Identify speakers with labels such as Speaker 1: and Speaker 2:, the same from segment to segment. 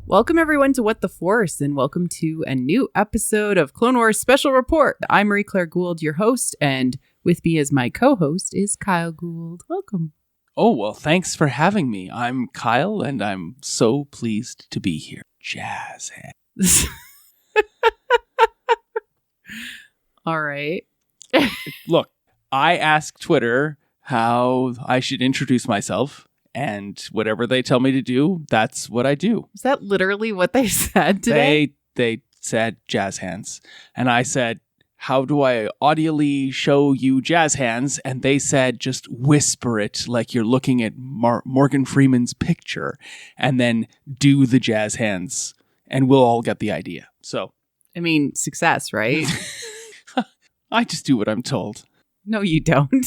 Speaker 1: Welcome everyone to What the Force, and welcome to a new episode of Clone Wars Special Report. I'm Marie-Claire Gould, your host, and with me as my co-host is Kyle Gould. Welcome.
Speaker 2: Oh, well, thanks for having me. I'm Kyle, and I'm so pleased to be here. Jazz hands.
Speaker 1: All right.
Speaker 2: Look, I asked Twitter how I should introduce myself, and whatever they tell me to do, that's what I do.
Speaker 1: Is that literally what they said today?
Speaker 2: They said jazz hands, and I said, how do I audially show you jazz hands? And they said, just whisper it like you're looking at Morgan Freeman's picture, and then do the jazz hands, and we'll all get the idea. So,
Speaker 1: I mean, success, right?
Speaker 2: I just do what I'm told.
Speaker 1: No, you don't.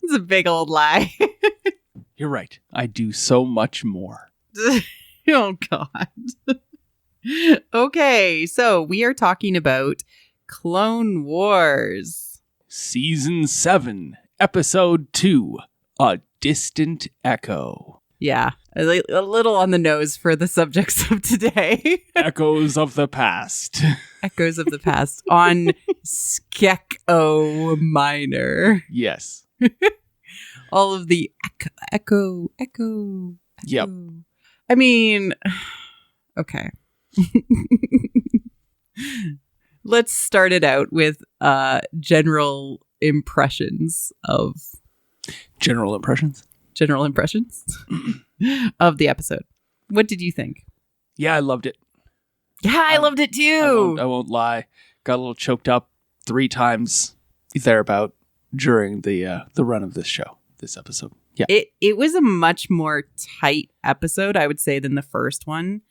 Speaker 1: It's a big old lie.
Speaker 2: You're right. I do so much more.
Speaker 1: Oh, God. Okay, so we are talking about Clone Wars.
Speaker 2: Season 7, Episode 2, A Distant Echo.
Speaker 1: Yeah, a little on the nose for the subjects of today.
Speaker 2: Echoes of the past.
Speaker 1: Echoes of the past on Skek-O Minor.
Speaker 2: Yes.
Speaker 1: All of the echo.
Speaker 2: Yep.
Speaker 1: I mean, okay. Let's start it out with general impressions of
Speaker 2: General impressions
Speaker 1: of the episode. What did you think?
Speaker 2: Yeah, I loved it.
Speaker 1: Yeah, I loved it too.
Speaker 2: I won't lie. Got a little choked up 3 times thereabout during the run of this episode. Yeah.
Speaker 1: It was a much more tight episode, I would say, than the first one.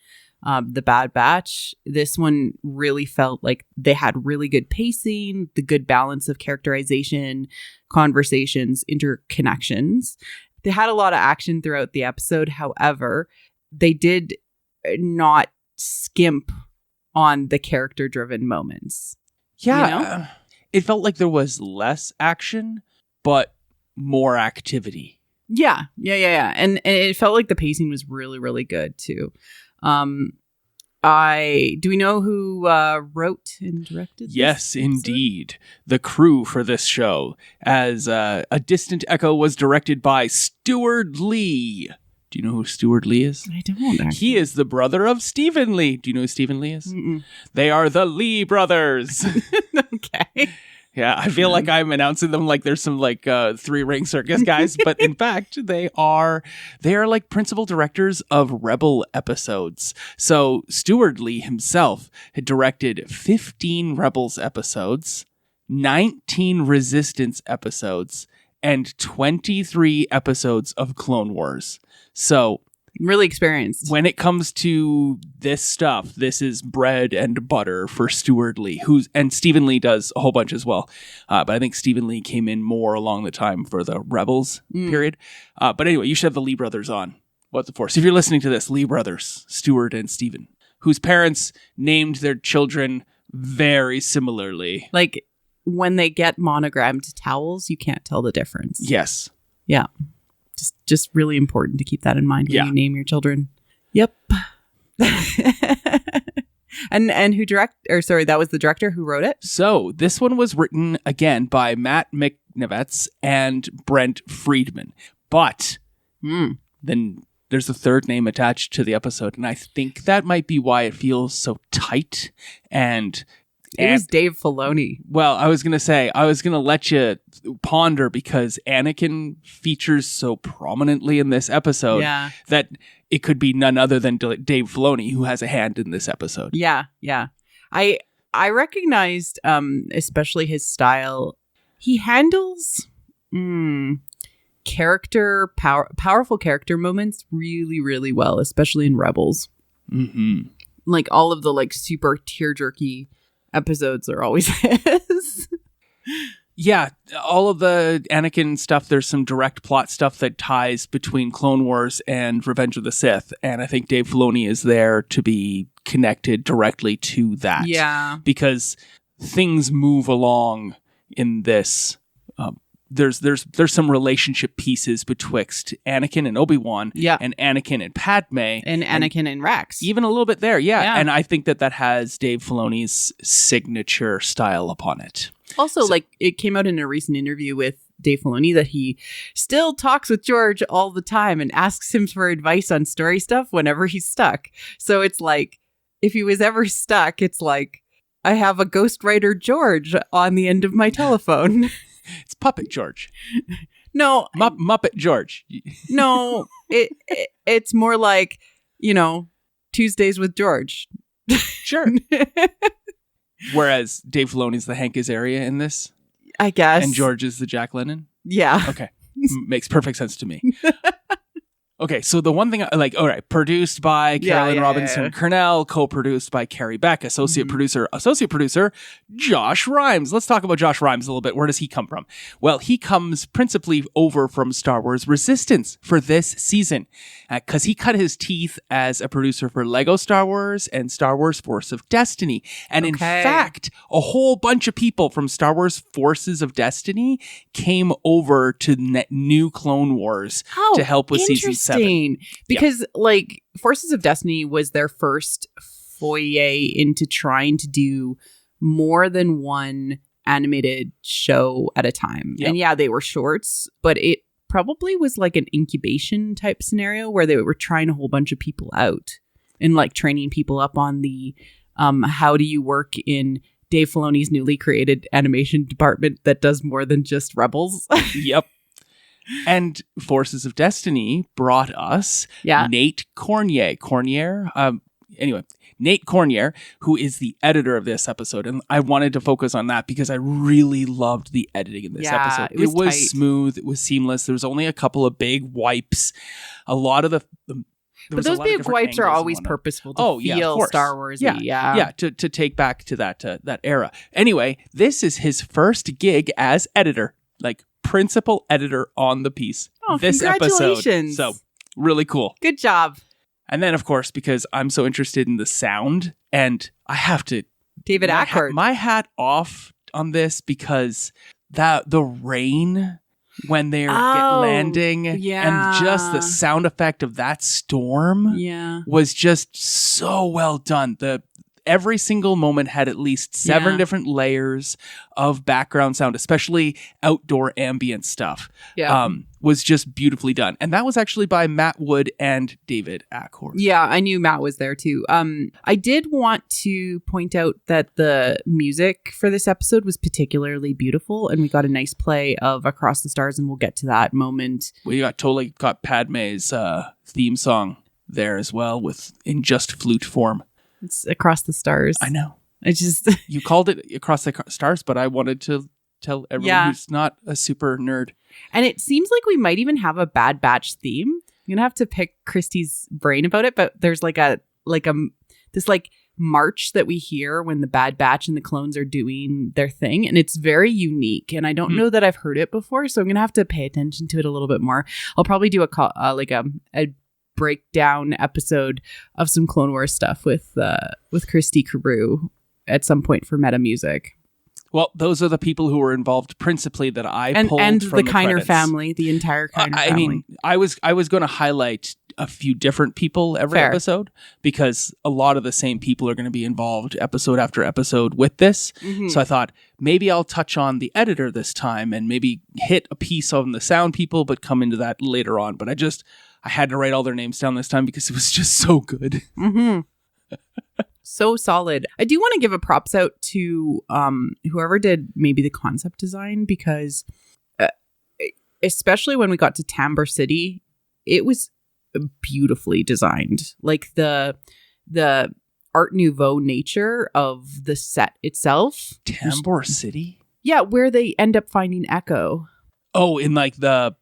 Speaker 1: The Bad Batch. This one really felt like they had really good pacing, the good balance of characterization, conversations, interconnections. They had a lot of action throughout the episode. However, they did not skimp on the character-driven moments.
Speaker 2: Yeah.
Speaker 1: You know?
Speaker 2: It felt like there was less action, but more activity.
Speaker 1: Yeah. And it felt like the pacing was really, really good too. Do we know who wrote and directed this
Speaker 2: Yes,
Speaker 1: episode?
Speaker 2: indeed. The crew for this show, as A Distant Echo was directed by Stuart Lee. Do you know who Stuart Lee is?
Speaker 1: I don't actually.
Speaker 2: He is the brother of Stephen Lee. Do you know who Stephen Lee is?
Speaker 1: Mm-mm.
Speaker 2: They are the Lee brothers.
Speaker 1: Okay.
Speaker 2: Yeah, I feel like I'm announcing them like there's some like 3-ring circus guys, but in fact they are like principal directors of Rebel episodes. So Stuart Lee himself had directed 15 Rebels episodes, 19 Resistance episodes, and 23 episodes of Clone Wars. So
Speaker 1: Really experienced.
Speaker 2: when it comes to this stuff, this is bread and butter for Stuart Lee, and Stephen Lee does a whole bunch as well. But I think Stephen Lee came in more along the time for the Rebels period. But anyway, you should have the Lee brothers on What the Force. If you're listening to this, Lee brothers, Stuart and Stephen, whose parents named their children very similarly.
Speaker 1: Like when they get monogrammed towels, you can't tell the difference.
Speaker 2: Yes.
Speaker 1: Yeah. Just really important to keep that in mind when you name your children. Yep. And who that was the director who wrote it?
Speaker 2: So this one was written again by Matt McNevets and Brent Friedman. But then there's a third name attached to the episode, and I think that might be why it feels so tight. And
Speaker 1: it was Dave Filoni.
Speaker 2: Well, I was going to let you ponder, because Anakin features so prominently in this episode that it could be none other than Dave Filoni who has a hand in this episode.
Speaker 1: Yeah. I recognized, especially his style. He handles powerful character moments really, really well, especially in Rebels.
Speaker 2: Mm-hmm.
Speaker 1: Like all of the like super tear-jerky episodes are always his.
Speaker 2: Yeah, all of the Anakin stuff, there's some direct plot stuff that ties between Clone Wars and Revenge of the Sith, and I think Dave Filoni is there to be connected directly to that.
Speaker 1: Yeah.
Speaker 2: Because things move along in this there's some relationship pieces betwixt Anakin and Obi-Wan,
Speaker 1: Yeah.
Speaker 2: and Anakin and Padme,
Speaker 1: And Anakin and Rex.
Speaker 2: even a little bit there,
Speaker 1: Yeah.
Speaker 2: And I think that has Dave Filoni's signature style upon it.
Speaker 1: Also, like, it came out in a recent interview with Dave Filoni that he still talks with George all the time and asks him for advice on story stuff whenever he's stuck. So it's like, if he was ever stuck, it's like, I have a ghostwriter George on the end of my telephone.
Speaker 2: It's Puppet George.
Speaker 1: No,
Speaker 2: Muppet George.
Speaker 1: no, it's more like, Tuesdays with George.
Speaker 2: Sure. Whereas Dave Filoni's the Hank Azaria in this,
Speaker 1: I guess.
Speaker 2: and George is the Jack Lemmon.
Speaker 1: Yeah.
Speaker 2: Okay. Makes perfect sense to me. Okay, so the one thing, all right, produced by Carolyn Robinson Kernell, co-produced by Carrie Beck, associate producer, Josh Rhimes. Let's talk about Josh Rhimes a little bit. Where does he come from? Well, he comes principally over from Star Wars Resistance for this season, because he cut his teeth as a producer for Lego Star Wars and Star Wars Force of Destiny. And in fact, a whole bunch of people from Star Wars Forces of Destiny came over to New Clone Wars to help with season 7.
Speaker 1: Because like Forces of Destiny was their first foray into trying to do more than one animated show at a time. And yeah, they were shorts, but it probably was like an incubation type scenario where they were trying a whole bunch of people out and like training people up on the how do you work in Dave Filoni's newly created animation department that does more than just Rebels.
Speaker 2: Yep. And Forces of Destiny brought us Nate Cornier. Nate Cornier, who is the editor of this episode. And I wanted to focus on that because I really loved the editing in this episode. It was smooth. It was seamless. There was only a couple of big wipes. A lot of
Speaker 1: but those big wipes are always purposeful to feel Star Wars-y.
Speaker 2: Yeah, to take back to that era. Anyway, this is his first gig as editor, like principal editor on the piece. This episode. So really cool.
Speaker 1: Good job.
Speaker 2: And then, of course, because I'm so interested in the sound, and I have to
Speaker 1: David Ackford.
Speaker 2: My hat off on this because the rain when they're landing and just the sound effect of that storm was just so well done. Every single moment had at least 7 different layers of background sound, especially outdoor ambient stuff. Was just beautifully done. And that was actually by Matt Wood and David Ackford.
Speaker 1: Yeah, I knew Matt was there too. I did want to point out that the music for this episode was particularly beautiful, and we got a nice play of Across the Stars, and we'll get to that moment.
Speaker 2: We totally got Padme's theme song there as well, in just flute form.
Speaker 1: It's Across the Stars.
Speaker 2: I know.
Speaker 1: I just
Speaker 2: you called it Across the Stars, but I wanted to tell everyone who's not a super nerd.
Speaker 1: And it seems like we might even have a Bad Batch theme. I'm gonna have to pick Christy's brain about it, but there's this march that we hear when the Bad Batch and the clones are doing their thing, and it's very unique. And I don't know that I've heard it before, so I'm gonna have to pay attention to it a little bit more. I'll probably do a breakdown episode of some Clone Wars stuff with Christy Carew at some point for Meta Music.
Speaker 2: Well, those are the people who were involved principally that I pulled
Speaker 1: and
Speaker 2: from the
Speaker 1: Kiner
Speaker 2: credits.
Speaker 1: family, the entire Kiner family.
Speaker 2: I mean, I was going to highlight a few different people every episode because a lot of the same people are going to be involved episode after episode with this. Mm-hmm. So I thought maybe I'll touch on the editor this time and maybe hit a piece on the sound people, but come into that later on. But I had to write all their names down this time because it was just so good.
Speaker 1: Mm-hmm. So solid. I do want to give a props out to whoever did maybe the concept design, because especially when we got to Tambor City, it was beautifully designed. Like the Art Nouveau nature of the set itself.
Speaker 2: Tambor City?
Speaker 1: Yeah, where they end up finding Echo.
Speaker 2: Oh, in the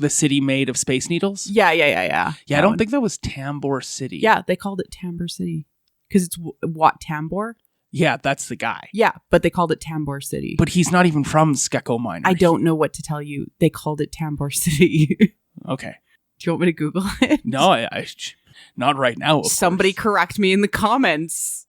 Speaker 2: city made of space needles?
Speaker 1: Yeah.
Speaker 2: Yeah, I don't think that was Tambor City.
Speaker 1: Yeah, they called it Tambor City because it's Wat Tambor.
Speaker 2: Yeah, that's the guy.
Speaker 1: Yeah, but they called it Tambor City.
Speaker 2: But he's not even from Skeko Miners.
Speaker 1: I don't know what to tell you. They called it Tambor City.
Speaker 2: Okay.
Speaker 1: Do you want me to Google it?
Speaker 2: No, I not right now.
Speaker 1: Somebody correct me in the comments.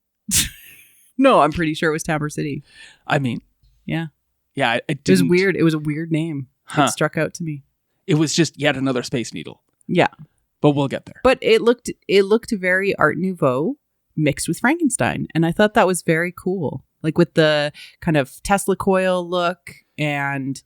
Speaker 1: No, I'm pretty sure it was Tambor City.
Speaker 2: I mean,
Speaker 1: yeah.
Speaker 2: Yeah, it
Speaker 1: It was
Speaker 2: didn't-
Speaker 1: weird. It was a weird name.
Speaker 2: Huh.
Speaker 1: It struck out to me.
Speaker 2: It was just yet another Space Needle.
Speaker 1: Yeah.
Speaker 2: But we'll get there.
Speaker 1: But it looked very Art Nouveau mixed with Frankenstein. And I thought that was very cool. Like with the kind of Tesla coil look and,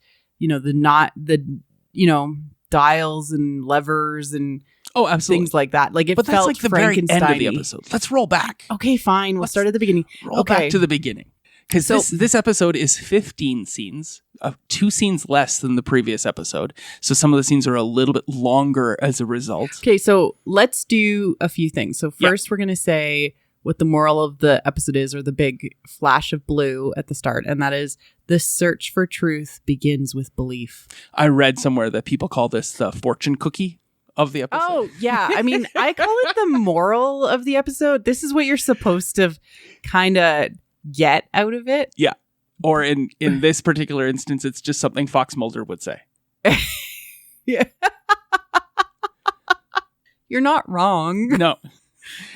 Speaker 1: dials and levers and
Speaker 2: Oh, absolutely.
Speaker 1: things like that. Like it
Speaker 2: But that's
Speaker 1: felt
Speaker 2: like the very end of the
Speaker 1: Frankenstein-y.
Speaker 2: episode. Let's roll back.
Speaker 1: Okay, fine. We'll start at the beginning.
Speaker 2: Roll
Speaker 1: Okay.
Speaker 2: back to the beginning. Because
Speaker 1: So-
Speaker 2: this episode is 15 scenes, 2 scenes less than the previous episode. So some of the scenes are a little bit longer as a result.
Speaker 1: Okay, so let's do a few things. So
Speaker 2: Yeah.
Speaker 1: first we're going to say what the moral of the episode is, or the big flash of blue at the start, and that is the search for truth begins with belief.
Speaker 2: I read somewhere that people call this the fortune cookie of the episode.
Speaker 1: Oh, yeah. I mean, I call it the moral of the episode. This is what you're supposed to kind of get out of it.
Speaker 2: Or in this particular instance, it's just something Fox Mulder would say.
Speaker 1: Yeah. You're not wrong.
Speaker 2: No.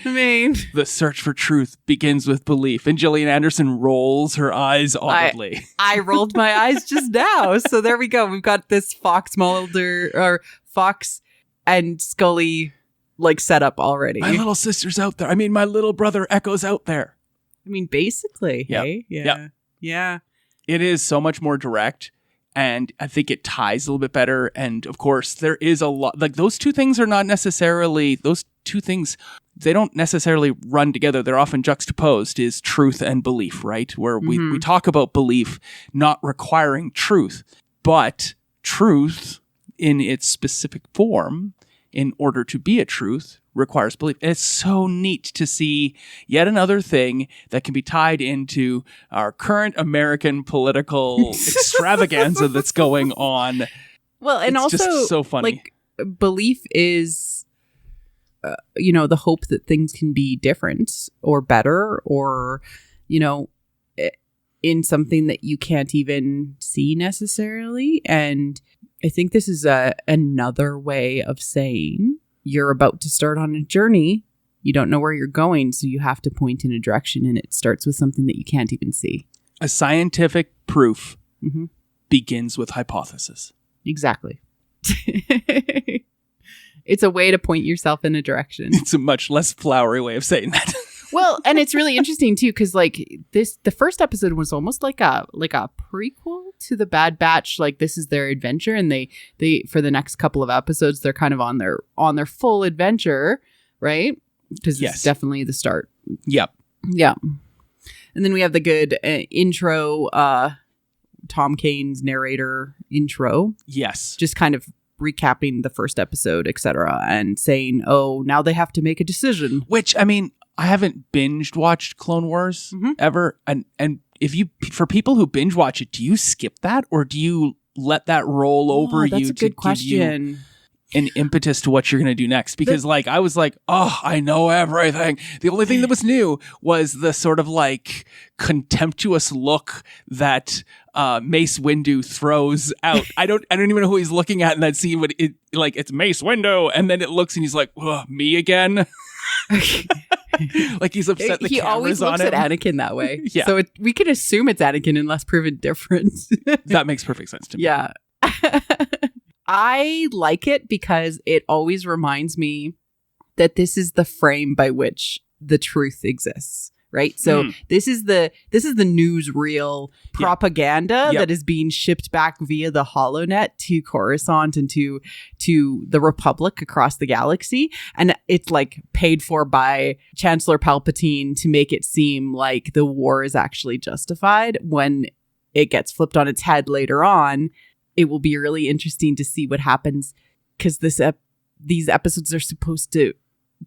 Speaker 1: I mean,
Speaker 2: The search for truth begins with belief. And Gillian Anderson rolls her eyes audibly.
Speaker 1: I rolled my eyes just now. So there we go. We've got this Fox Mulder or Fox and Scully like set up already.
Speaker 2: My little sister's out there. I mean, my little brother Echo's out there.
Speaker 1: I mean, basically,
Speaker 2: Yep.
Speaker 1: hey? Yeah.
Speaker 2: Yep.
Speaker 1: Yeah.
Speaker 2: It is so much more direct. And I think it ties a little bit better. And of course, there is a lot, like those two things are not necessarily, those two things, they don't necessarily run together. They're often juxtaposed, is truth and belief, right? Where we talk about belief not requiring truth, but truth in its specific form, in order to be a truth, requires belief. And it's so neat to see yet another thing that can be tied into our current American political extravaganza that's going on.
Speaker 1: Well, and
Speaker 2: It's
Speaker 1: also,
Speaker 2: just so funny.
Speaker 1: like, belief is, the hope that things can be different or better or, in something that you can't even see necessarily. And I think this is another way of saying you're about to start on a journey. You don't know where you're going, so you have to point in a direction, and it starts with something that you can't even see.
Speaker 2: A scientific proof
Speaker 1: Mhm.
Speaker 2: begins with hypothesis.
Speaker 1: Exactly. It's a way to point yourself in a direction.
Speaker 2: It's a much less flowery way of saying that.
Speaker 1: Well, and it's really interesting too, because like the first episode was almost like a prequel to the Bad Batch. Like this is their adventure, and they for the next couple of episodes they're kind of on their full adventure, right? Because
Speaker 2: Yes.
Speaker 1: it's definitely the start.
Speaker 2: Yep.
Speaker 1: Yeah, and then we have the good intro, Tom Kane's narrator intro,
Speaker 2: Yes.
Speaker 1: just kind of recapping the first episode, etc., and saying, "Oh, now they have to make a decision."
Speaker 2: Which, I mean, I haven't binged watched Clone Wars
Speaker 1: Mhm.
Speaker 2: ever. And if you, for people who binge watch it, do you skip that or do you let that roll over
Speaker 1: Oh, that's
Speaker 2: you
Speaker 1: a
Speaker 2: to
Speaker 1: good question.
Speaker 2: give you an impetus to what you're going to do next? Because like, I was like, oh, I know everything. The only thing that was new was the sort of like contemptuous look that Mace Windu throws out. I don't even know who he's looking at in that scene, but it's Mace Windu. And then it looks and he's like, me again? Like he's upset the
Speaker 1: He
Speaker 2: camera's
Speaker 1: always
Speaker 2: on
Speaker 1: looks
Speaker 2: him.
Speaker 1: at Anakin that way.
Speaker 2: Yeah.
Speaker 1: So we can assume it's Anakin unless proven different.
Speaker 2: That makes perfect sense to me.
Speaker 1: Yeah. I like it because it always reminds me that this is the frame by which the truth exists, right? So this is the newsreel propaganda
Speaker 2: Yep.
Speaker 1: that is being shipped back via the HoloNet to Coruscant and to the Republic across the galaxy, and it's like paid for by Chancellor Palpatine to make it seem like the war is actually justified. When it gets flipped on its head later on, it will be really interesting to see what happens, because these episodes are supposed to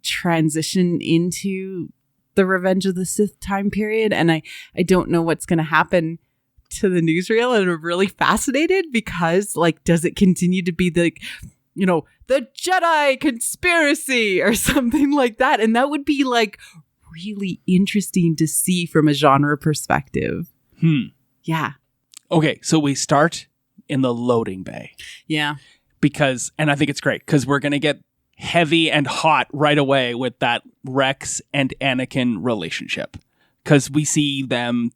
Speaker 1: transition into the Revenge of the Sith time period, and I don't know what's going to happen to the newsreel, and I'm really fascinated because, like, does it continue to be the Jedi conspiracy or something like that? And that would be like really interesting to see from a genre perspective. Yeah.
Speaker 2: Okay, so we start in the loading bay
Speaker 1: Yeah.
Speaker 2: and I think it's great because we're going to get heavy and hot right away with that Rex and Anakin relationship, because we see them,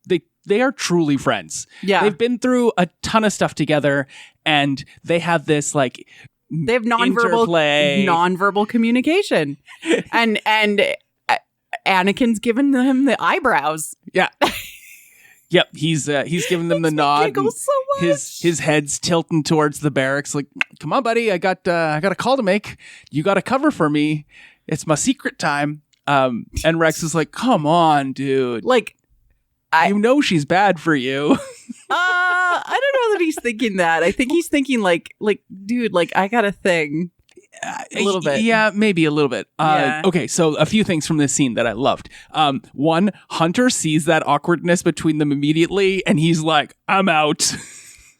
Speaker 2: they are truly friends.
Speaker 1: Yeah.
Speaker 2: They've been through a ton of stuff together, and they have this like
Speaker 1: They have nonverbal communication. and Anakin's given him the eyebrows.
Speaker 2: Yeah. Yep, he's giving them the nod.
Speaker 1: Giggle so much.
Speaker 2: His head's tilting towards the barracks, like, "Come on, buddy, I got a call to make. You got to cover for me. It's my secret time." And Rex is like, "Come on, dude.
Speaker 1: Like,
Speaker 2: You know she's bad for you."
Speaker 1: I don't know that he's thinking that. I think he's thinking like, dude, like I got a thing. A little bit.
Speaker 2: Yeah, maybe a little bit.
Speaker 1: Yeah.
Speaker 2: Okay, so a few things from this scene that I loved. One, Hunter sees that awkwardness between them immediately, and he's like, "I'm out."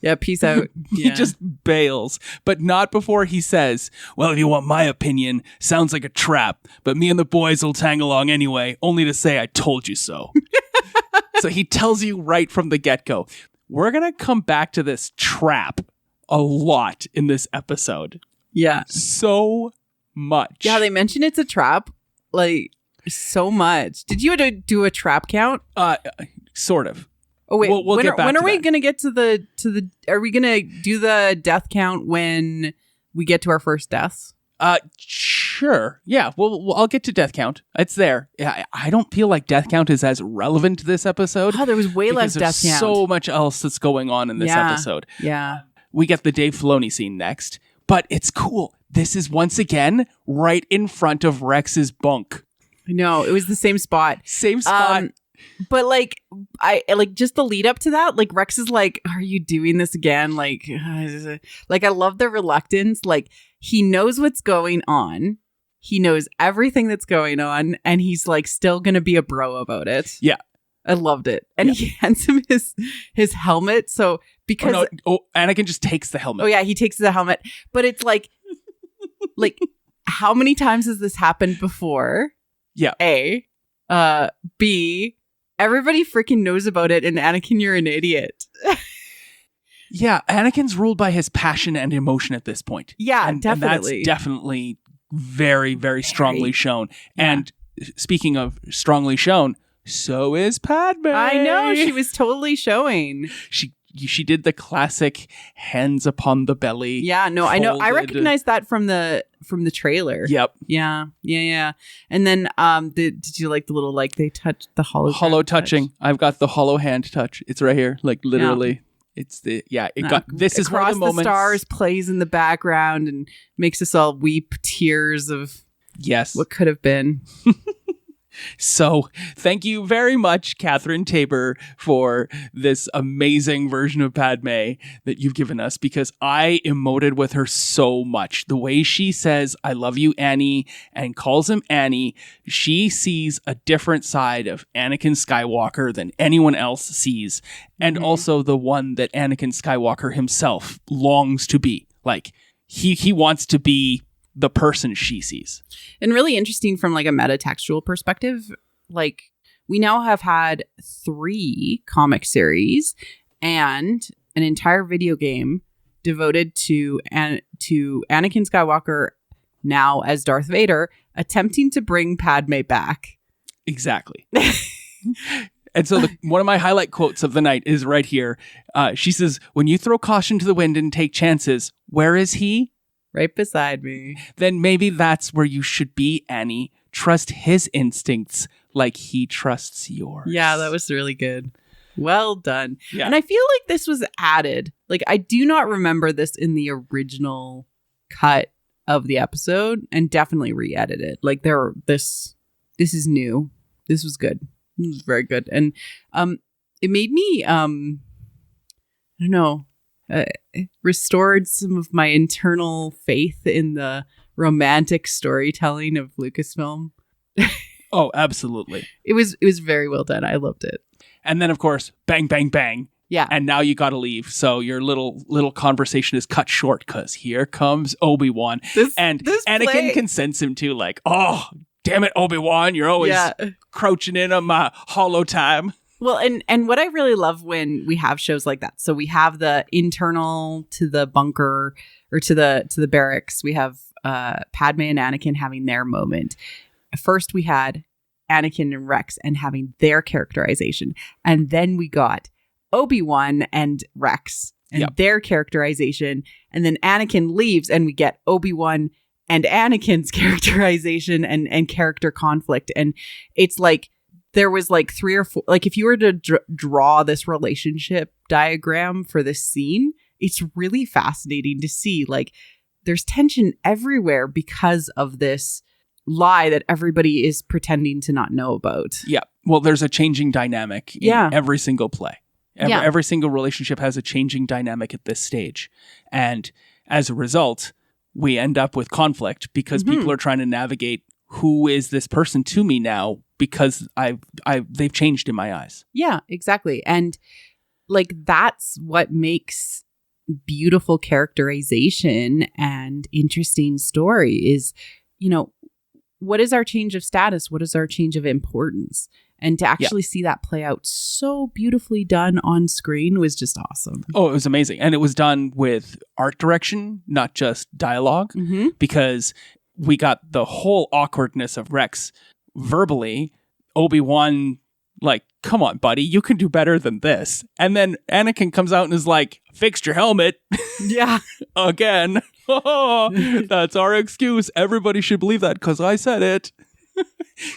Speaker 1: Yeah, peace out.
Speaker 2: He just bails, but not before he says, "Well, if you want my opinion, sounds like a trap, but me and the boys will tang along anyway, only to say I told you so." So he tells you right from the get-go. We're going to come back to this trap a lot in this episode.
Speaker 1: Yeah.
Speaker 2: So much.
Speaker 1: Yeah, they mention it's a trap, like, so much. Did you do a trap count?
Speaker 2: Sort of.
Speaker 1: Oh wait,
Speaker 2: we'll get back
Speaker 1: when
Speaker 2: to
Speaker 1: are we
Speaker 2: that.
Speaker 1: gonna get to the? Are we gonna do the death count when we get to our first deaths?
Speaker 2: Sure. Yeah. Well, I'll get to death count. It's there. Yeah, I don't feel like death count is as relevant to this episode.
Speaker 1: Oh, there was way less
Speaker 2: because
Speaker 1: death
Speaker 2: there's
Speaker 1: count.
Speaker 2: so much else that's going on in this
Speaker 1: Yeah.
Speaker 2: episode.
Speaker 1: Yeah.
Speaker 2: We get the Dave Filoni scene next, but it's cool. This is once again right in front of Rex's bunk.
Speaker 1: I know, it was the same spot.
Speaker 2: Same spot.
Speaker 1: But like, I like just the lead up to that. Like Rex is like, "Are you doing this again?" Like I love the reluctance. Like he knows what's going on. He knows everything that's going on, and he's like still gonna be a bro about it.
Speaker 2: Yeah.
Speaker 1: I loved it. And he hands him his helmet. So because
Speaker 2: Anakin just takes the helmet.
Speaker 1: oh yeah, he takes the helmet. But it's like how many times has this happened before?
Speaker 2: Yeah.
Speaker 1: A. B. Everybody freaking knows about it, and Anakin, you're an idiot.
Speaker 2: Yeah, Anakin's ruled by his passion and emotion at this point.
Speaker 1: Yeah,
Speaker 2: and
Speaker 1: definitely.
Speaker 2: that's definitely very, very strongly shown.
Speaker 1: Yeah.
Speaker 2: And speaking of strongly shown, so is Padme.
Speaker 1: I know, she was totally showing.
Speaker 2: She did the classic hands upon the belly.
Speaker 1: Yeah, no, I know. I
Speaker 2: folded.
Speaker 1: recognize that from the trailer.
Speaker 2: Yep.
Speaker 1: Yeah. And then did you like the little like they touched the
Speaker 2: Hollow touching. I've got the hollow hand touch. It's right here, like literally. It's the this is one
Speaker 1: Across
Speaker 2: of the moments.
Speaker 1: the Stars plays in the background and makes us all weep tears of
Speaker 2: Yes.
Speaker 1: what could have been.
Speaker 2: So thank you very much, Catherine Tabor, for this amazing version of Padme that you've given us, because I emoted with her so much. The way she says, "I love you, Annie," and calls him Annie, she sees a different side of Anakin Skywalker than anyone else sees. And also the one that Anakin Skywalker himself longs to be. Like, he wants to be the person she sees.
Speaker 1: And really interesting from like a metatextual perspective, like we now have had 3 comic series and an entire video game devoted to Anakin Skywalker, now as Darth Vader, attempting to bring Padme back.
Speaker 2: Exactly. And so one of my highlight quotes of the night is right here. She says, "When you throw caution to the wind and take chances, where is he?
Speaker 1: Right beside me."
Speaker 2: Then maybe that's where you should be, Annie. Trust his instincts like he trusts yours."
Speaker 1: Yeah, that was really good. Well done.
Speaker 2: Yeah.
Speaker 1: And I feel like this was added. Like, I do not remember this in the original cut of the episode, and definitely re-edited. Like, this is new. This was good. This was very good. And it made me, I don't know, it restored some of my internal faith in the romantic storytelling of Lucasfilm.
Speaker 2: Oh, absolutely.
Speaker 1: It was very well done. I loved it.
Speaker 2: And then, of course, bang, bang, bang.
Speaker 1: Yeah.
Speaker 2: And now you got to leave. So your little conversation is cut short because here comes Obi-Wan. And Anakin can sense him too, like, "Oh, damn it, Obi-Wan, you're always crouching in on my hollow time."
Speaker 1: Well, and what I really love when we have shows like that. So we have the internal to the bunker or to the barracks. We have Padme and Anakin having their moment. First we had Anakin and Rex and having their characterization. And then we got Obi-Wan and Rex and their characterization. And then Anakin leaves and we get Obi-Wan and Anakin's characterization and character conflict. And it's like, there was like 3 or 4, like if you were to draw this relationship diagram for this scene, it's really fascinating to see. Like there's tension everywhere because of this lie that everybody is pretending to not know about.
Speaker 2: Yeah. Well, there's a changing dynamic in every single play. Every single relationship has a changing dynamic at this stage. And as a result, we end up with conflict because people are trying to navigate who is this person to me now because they've changed in my eyes.
Speaker 1: Yeah, exactly. And like that's what makes beautiful characterization and interesting story is, you know, what is our change of status? What is our change of importance? And to actually see that play out so beautifully done on screen was just awesome.
Speaker 2: Oh, it was amazing. And it was done with art direction, not just dialogue, because we got the whole awkwardness of Rex verbally. Obi-Wan, like, come on, buddy, you can do better than this. And then Anakin comes out and is like, fixed your helmet.
Speaker 1: Yeah.
Speaker 2: Again. That's our excuse. Everybody should believe that because I said it.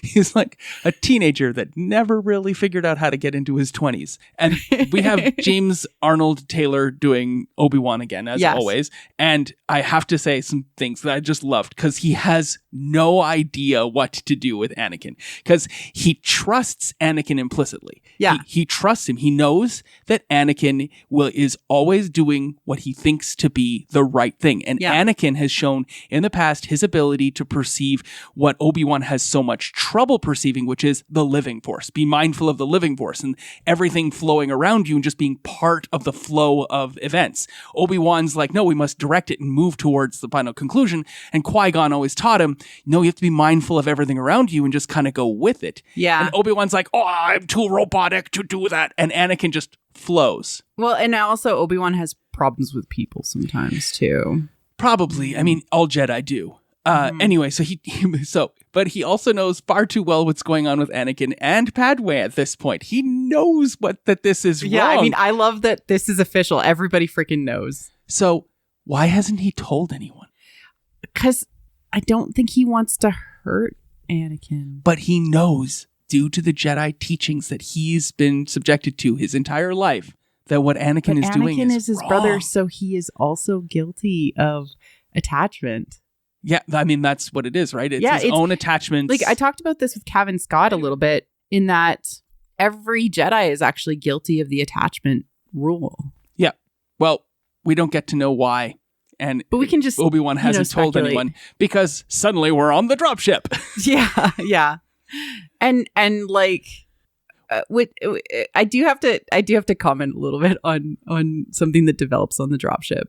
Speaker 2: He's like a teenager that never really figured out how to get into his 20s. And we have James Arnold Taylor doing Obi-Wan again, as always. And I have to say some things that I just loved because he has no idea what to do with Anakin because he trusts Anakin implicitly.
Speaker 1: Yeah.
Speaker 2: He trusts him. He knows that Anakin is always doing what he thinks to be the right thing. And Anakin has shown in the past his ability to perceive what Obi-Wan has so much trouble perceiving, which is the living force. Be mindful of the living force and everything flowing around you and just being part of the flow of events. Obi-Wan's like, no, we must direct it and move towards the final conclusion. And Qui-Gon always taught him, no, you have to be mindful of everything around you and just kind of go with it.
Speaker 1: Yeah.
Speaker 2: And Obi-Wan's like, oh, I'm too robotic to do that. And Anakin just flows.
Speaker 1: Well, and also Obi-Wan has problems with people sometimes too.
Speaker 2: Probably. I mean, all Jedi do. Anyway, but he also knows far too well what's going on with Anakin and Padme at this point. He knows that this is wrong.
Speaker 1: Yeah, I mean, I love that this is official. Everybody freaking knows.
Speaker 2: So why hasn't he told anyone?
Speaker 1: Because I don't think he wants to hurt Anakin.
Speaker 2: But he knows, due to the Jedi teachings that he's been subjected to his entire life, that what Anakin is doing
Speaker 1: is his
Speaker 2: wrong.
Speaker 1: brother, so he is also guilty of attachment.
Speaker 2: Yeah, I mean, that's what it is, right? It's his own attachments.
Speaker 1: Like, I talked about this with Kevin Scott a little bit, in that every Jedi is actually guilty of the attachment rule.
Speaker 2: Yeah. Well, we don't get to know why. But
Speaker 1: we can just,
Speaker 2: Obi-Wan hasn't told anyone because suddenly we're on the dropship.
Speaker 1: Yeah. And like, I do have to comment a little bit on something that develops on the dropship.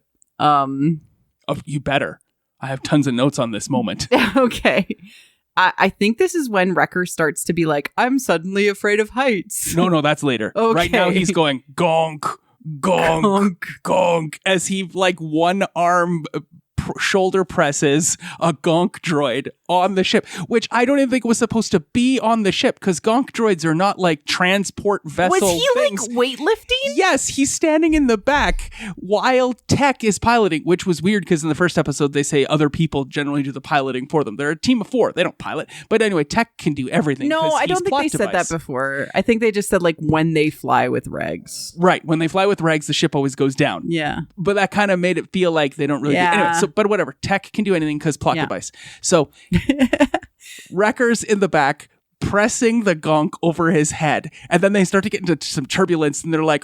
Speaker 2: You better. I have tons of notes on this moment.
Speaker 1: Okay. I think this is when Wrecker starts to be like, I'm suddenly afraid of heights.
Speaker 2: No, that's later.
Speaker 1: Okay.
Speaker 2: Right now he's going gonk, gonk, gonk, as he like one arm shoulder presses a gonk droid on the ship, which I don't even think was supposed to be on the ship because gonk droids are not like transport vessel
Speaker 1: Was he
Speaker 2: things.
Speaker 1: like weightlifting?
Speaker 2: Yes, he's standing in the back while Tech is piloting, which was weird because in the first episode they say other people generally do the piloting for them. They're a team of 4. They don't pilot. But anyway, Tech can do everything.
Speaker 1: No, I don't think they said that before. I think they just said like when they fly with regs.
Speaker 2: Right. When they fly with regs, the ship always goes down.
Speaker 1: Yeah.
Speaker 2: But that kind of made it feel like they don't really do anyway, but whatever. Tech can do anything because plot device. So Wrecker's in the back pressing the gonk over his head. And then they start to get into some turbulence and they're like,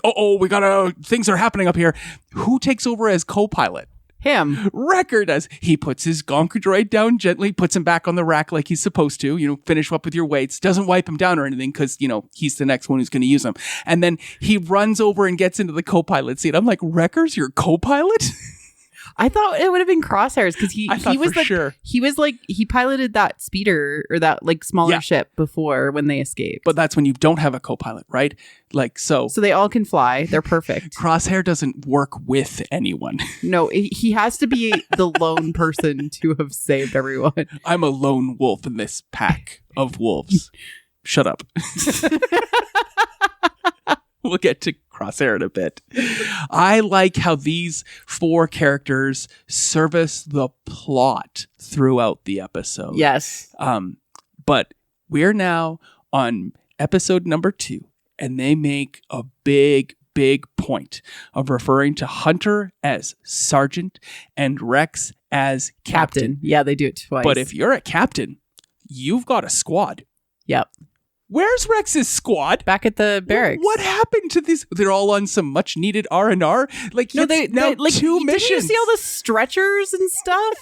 Speaker 2: things are happening up here. Who takes over as co-pilot?
Speaker 1: Him.
Speaker 2: Wrecker does. He puts his gonk droid down gently, puts him back on the rack like he's supposed to, finish up with your weights, doesn't wipe him down or anything because, he's the next one who's going to use him. And then he runs over and gets into the co-pilot seat. I'm like, Wrecker's your co-pilot?
Speaker 1: I thought it would have been Crosshairs because he was like he piloted that speeder or that like smaller ship before when they escaped.
Speaker 2: But that's when you don't have a co-pilot, right? Like so
Speaker 1: they all can fly. They're perfect.
Speaker 2: Crosshair doesn't work with anyone.
Speaker 1: No, he has to be the lone person to have saved everyone.
Speaker 2: I'm a lone wolf in this pack of wolves. shut up. We'll get to Crosshair in a bit. I like how these 4 characters service the plot throughout the episode.
Speaker 1: Yes.
Speaker 2: But we're now on episode number 2, and they make a big point of referring to Hunter as Sergeant and Rex as Captain.
Speaker 1: Yeah, they do it twice.
Speaker 2: But if you're a captain, you've got a squad.
Speaker 1: Yep.
Speaker 2: Where's Rex's squad?
Speaker 1: Back at the barracks.
Speaker 2: What happened to these? They're all on some much needed R&R. Like,
Speaker 1: No,
Speaker 2: they now
Speaker 1: like
Speaker 2: 2 missions.
Speaker 1: Didn't you see all the stretchers and stuff?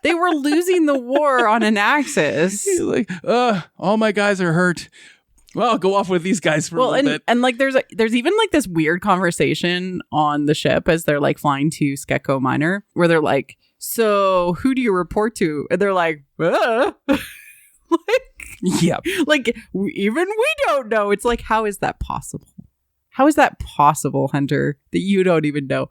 Speaker 1: They were losing the war on an axis.
Speaker 2: Like, all my guys are hurt. Well, I'll go off with these guys for a little bit.
Speaker 1: And like there's even like this weird conversation on the ship as they're like flying to Skeko Minor where they're like, so who do you report to? And they're like,
Speaker 2: Yeah.
Speaker 1: Like even we don't know. It's like, how is that possible? How is that possible, Hunter, that you don't even know?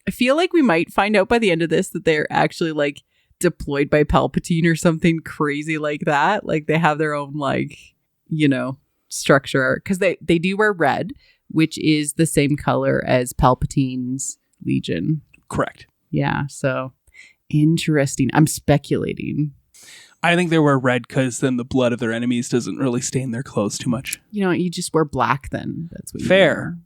Speaker 1: I feel like we might find out by the end of this that they're actually like deployed by Palpatine or something crazy like that. Like they have their own like, you know, structure because they do wear red, which is the same color as Palpatine's Legion.
Speaker 2: Correct.
Speaker 1: Yeah. So interesting. I'm speculating.
Speaker 2: I think they wear red because then the blood of their enemies doesn't really stain their clothes too much.
Speaker 1: You know, you just wear black then. That's what you
Speaker 2: Fair.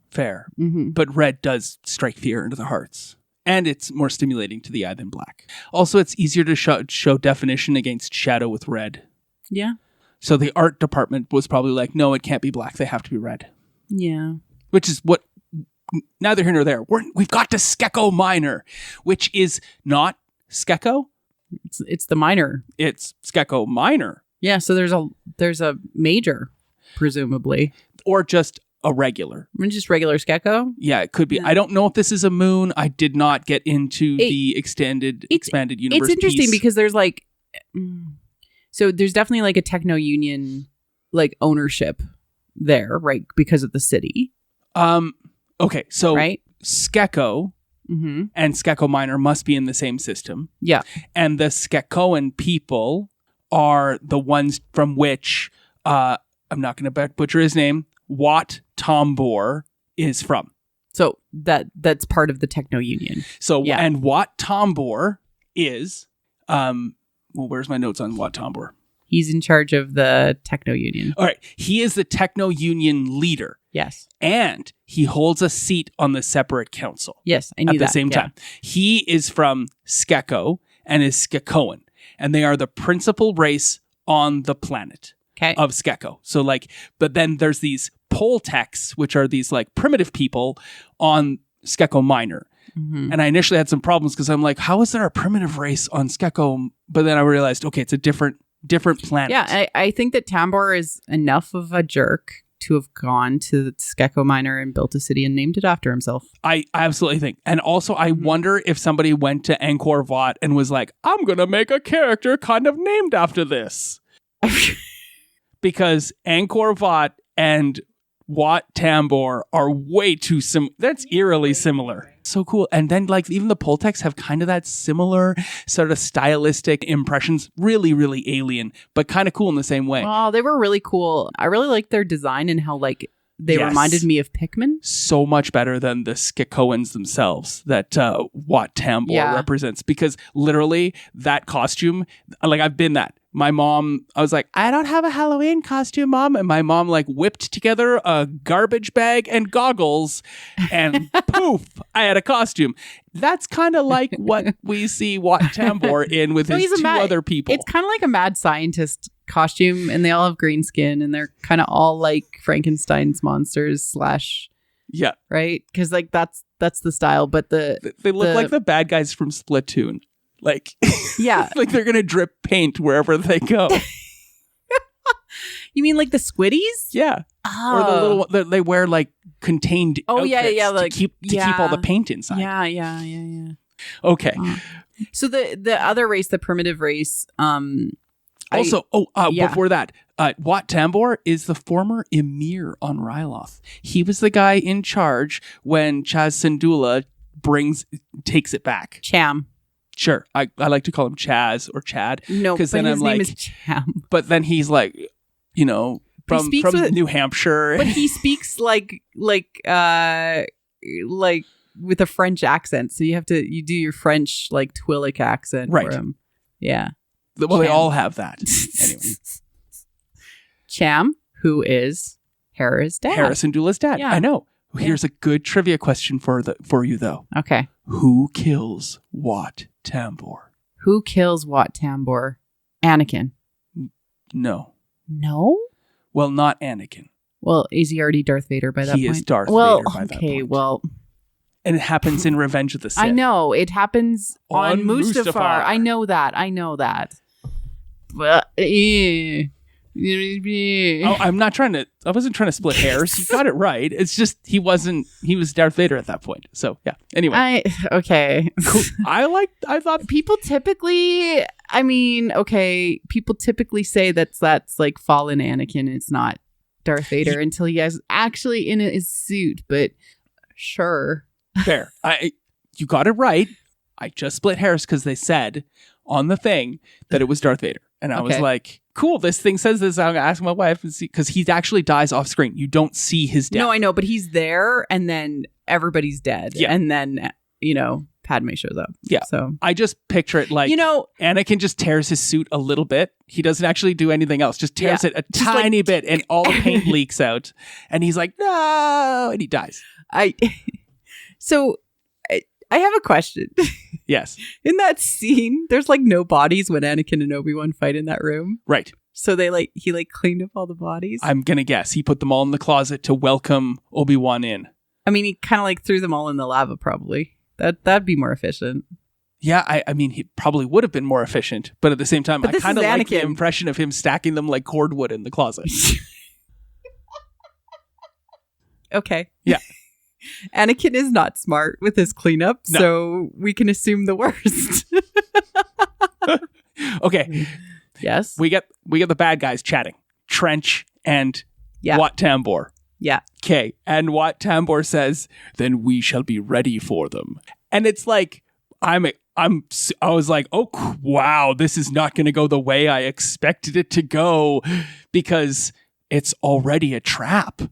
Speaker 1: Mm-hmm.
Speaker 2: But red does strike fear into the hearts. And it's more stimulating to the eye than black. Also, it's easier to show definition against shadow with red.
Speaker 1: Yeah.
Speaker 2: So the art department was probably like, no, it can't be black. They have to be red.
Speaker 1: Yeah.
Speaker 2: Which is what, neither here nor there. We've got to Skeko Minor, which is not Skeko.
Speaker 1: It's the minor.
Speaker 2: It's Skeko Minor.
Speaker 1: Yeah, so there's a major, presumably.
Speaker 2: Or just a regular.
Speaker 1: I mean, just regular Skeko?
Speaker 2: Yeah, it could be.
Speaker 1: Yeah.
Speaker 2: I don't know if this is a moon. I did not get into the expanded universe.
Speaker 1: It's interesting
Speaker 2: piece.
Speaker 1: because there's like... So there's definitely like a Techno Union like ownership there, right? Because of the city.
Speaker 2: Okay, so
Speaker 1: right?
Speaker 2: Skeko and Skeko Minor must be in the same system.
Speaker 1: Yeah.
Speaker 2: And the Skekoan people are the ones from which, I'm not going to butcher his name, Wat Tambor is from.
Speaker 1: So that's part of the Techno Union.
Speaker 2: So,
Speaker 1: yeah.
Speaker 2: And Wat Tambor is, well, where's my notes on Wat Tambor?
Speaker 1: He's in charge of the Techno Union.
Speaker 2: All right. He is the Techno Union leader.
Speaker 1: Yes.
Speaker 2: And he holds a seat on the separate council.
Speaker 1: Yes, I knew
Speaker 2: at the same time. He is from Skeko and is Skekoan. And they are the principal race on the planet of Skeko. So like, but then there's these Poltecs, which are these like primitive people on Skeko Minor. Mm-hmm. And I initially had some problems because I'm like, how is there a primitive race on Skeko? But then I realized, okay, it's a different planet.
Speaker 1: Yeah, I think that Tambor is enough of a jerk to have gone to Skeko Minor and built a city and named it after himself.
Speaker 2: I absolutely think. And also, I wonder if somebody went to Angkor Wat and was like, I'm going to make a character kind of named after this. Because Angkor Wat and Wat Tambor are way too similar. That's eerily similar. So cool. And then like even the Poltecs have kind of that similar sort of stylistic impressions. Really, really alien, but kind of cool in the same way.
Speaker 1: Oh, they were really cool. I really liked their design and how like they reminded me of Pikmin.
Speaker 2: So much better than the Skekoans themselves that Wat Tambor represents. Because literally that costume, like I've been that. My mom, I was like, I don't have a Halloween costume, Mom. And my mom like whipped together a garbage bag and goggles and poof, I had a costume. That's kind of like what we see Wat Tambor in with his two other people.
Speaker 1: It's kind of like a mad scientist costume and they all have green skin and they're kind of all like Frankenstein's monsters /
Speaker 2: yeah.
Speaker 1: Right? Because like that's the style. But they
Speaker 2: look like the bad guys from Splatoon. Like,
Speaker 1: yeah,
Speaker 2: like they're gonna drip paint wherever they go.
Speaker 1: You mean like the Squiddies?
Speaker 2: Yeah, or the little they wear like contained.
Speaker 1: Yeah, like,
Speaker 2: to keep all the paint inside.
Speaker 1: Yeah.
Speaker 2: Okay.
Speaker 1: So the other race, the primitive race.
Speaker 2: Before that, Wat Tambor is the former emir on Ryloth. He was the guy in charge when Chaz Syndulla takes it back.
Speaker 1: Cham.
Speaker 2: Sure, I like to call him Chaz or Chad.
Speaker 1: No,
Speaker 2: because
Speaker 1: then
Speaker 2: his
Speaker 1: name is Cham.
Speaker 2: But then he's like, from
Speaker 1: speaks with-
Speaker 2: New Hampshire.
Speaker 1: But he speaks like with a French accent. So you do your French like Twillick accent
Speaker 2: Right.
Speaker 1: for him. Yeah.
Speaker 2: Well, they
Speaker 1: Cham.
Speaker 2: all have that. Anyway,
Speaker 1: Cham, who is Hera's dad.
Speaker 2: Harrison Dula's dad.
Speaker 1: Yeah.
Speaker 2: I know. Here's a good trivia question for you though.
Speaker 1: Okay.
Speaker 2: Who kills Wat Tambor?
Speaker 1: Who kills Wat Tambor? Anakin.
Speaker 2: No.
Speaker 1: No?
Speaker 2: Well, not Anakin.
Speaker 1: Well, is he already Darth Vader by that point?
Speaker 2: He is Darth
Speaker 1: well,
Speaker 2: Vader by that
Speaker 1: okay,
Speaker 2: point.
Speaker 1: well,
Speaker 2: And it happens in Revenge of the Sith.
Speaker 1: I know it happens on
Speaker 2: On
Speaker 1: Mustafar.
Speaker 2: Mustafar.
Speaker 1: I know that. But
Speaker 2: Oh, I wasn't trying to split hairs. You got it right. It's just he was Darth Vader at that point. So yeah. Anyway.
Speaker 1: Okay.
Speaker 2: Cool. I thought
Speaker 1: People typically, people typically say that's like fallen Anakin. It's not Darth Vader until he is actually in his suit. But sure.
Speaker 2: fair. You got it right. I just split hairs because they said on the thing that it was Darth Vader. And I was
Speaker 1: Okay.
Speaker 2: like, cool, this thing says this. I'm going to ask my wife and see, because he actually dies off screen. You don't see his death.
Speaker 1: No, I know, but he's there and then everybody's dead.
Speaker 2: Yeah.
Speaker 1: And then, Padme shows up.
Speaker 2: Yeah.
Speaker 1: So,
Speaker 2: I just picture it like, Anakin just tears his suit a little bit. He doesn't actually do anything else. Just tears it a
Speaker 1: Just
Speaker 2: tiny bit and all the paint leaks out. And he's like, no, and he dies.
Speaker 1: So I have a question.
Speaker 2: Yes.
Speaker 1: In that scene, there's like no bodies when Anakin and Obi-Wan fight in that room.
Speaker 2: Right.
Speaker 1: So he cleaned up all the bodies.
Speaker 2: I'm going to guess. He put them all in the closet to welcome Obi-Wan in.
Speaker 1: I mean, he kind of threw them all in the lava probably. That'd be more efficient.
Speaker 2: Yeah, I mean, he probably would have been more efficient. But at the same time,
Speaker 1: But
Speaker 2: I
Speaker 1: this
Speaker 2: kind of
Speaker 1: is
Speaker 2: like the
Speaker 1: Anakin.
Speaker 2: impression of him stacking them like cordwood in the closet.
Speaker 1: Okay.
Speaker 2: Yeah.
Speaker 1: Anakin is not smart with his cleanup,
Speaker 2: No.
Speaker 1: so we can assume the worst.
Speaker 2: Okay,
Speaker 1: Yes.
Speaker 2: we get the bad guys chatting. Trench and
Speaker 1: Yeah.
Speaker 2: Wat Tambor.
Speaker 1: Yeah.
Speaker 2: Okay, and Wat Tambor says, "Then we shall be ready for them." And it's like I was like, "Oh wow, this is not going to go the way I expected it to go because it's already a trap."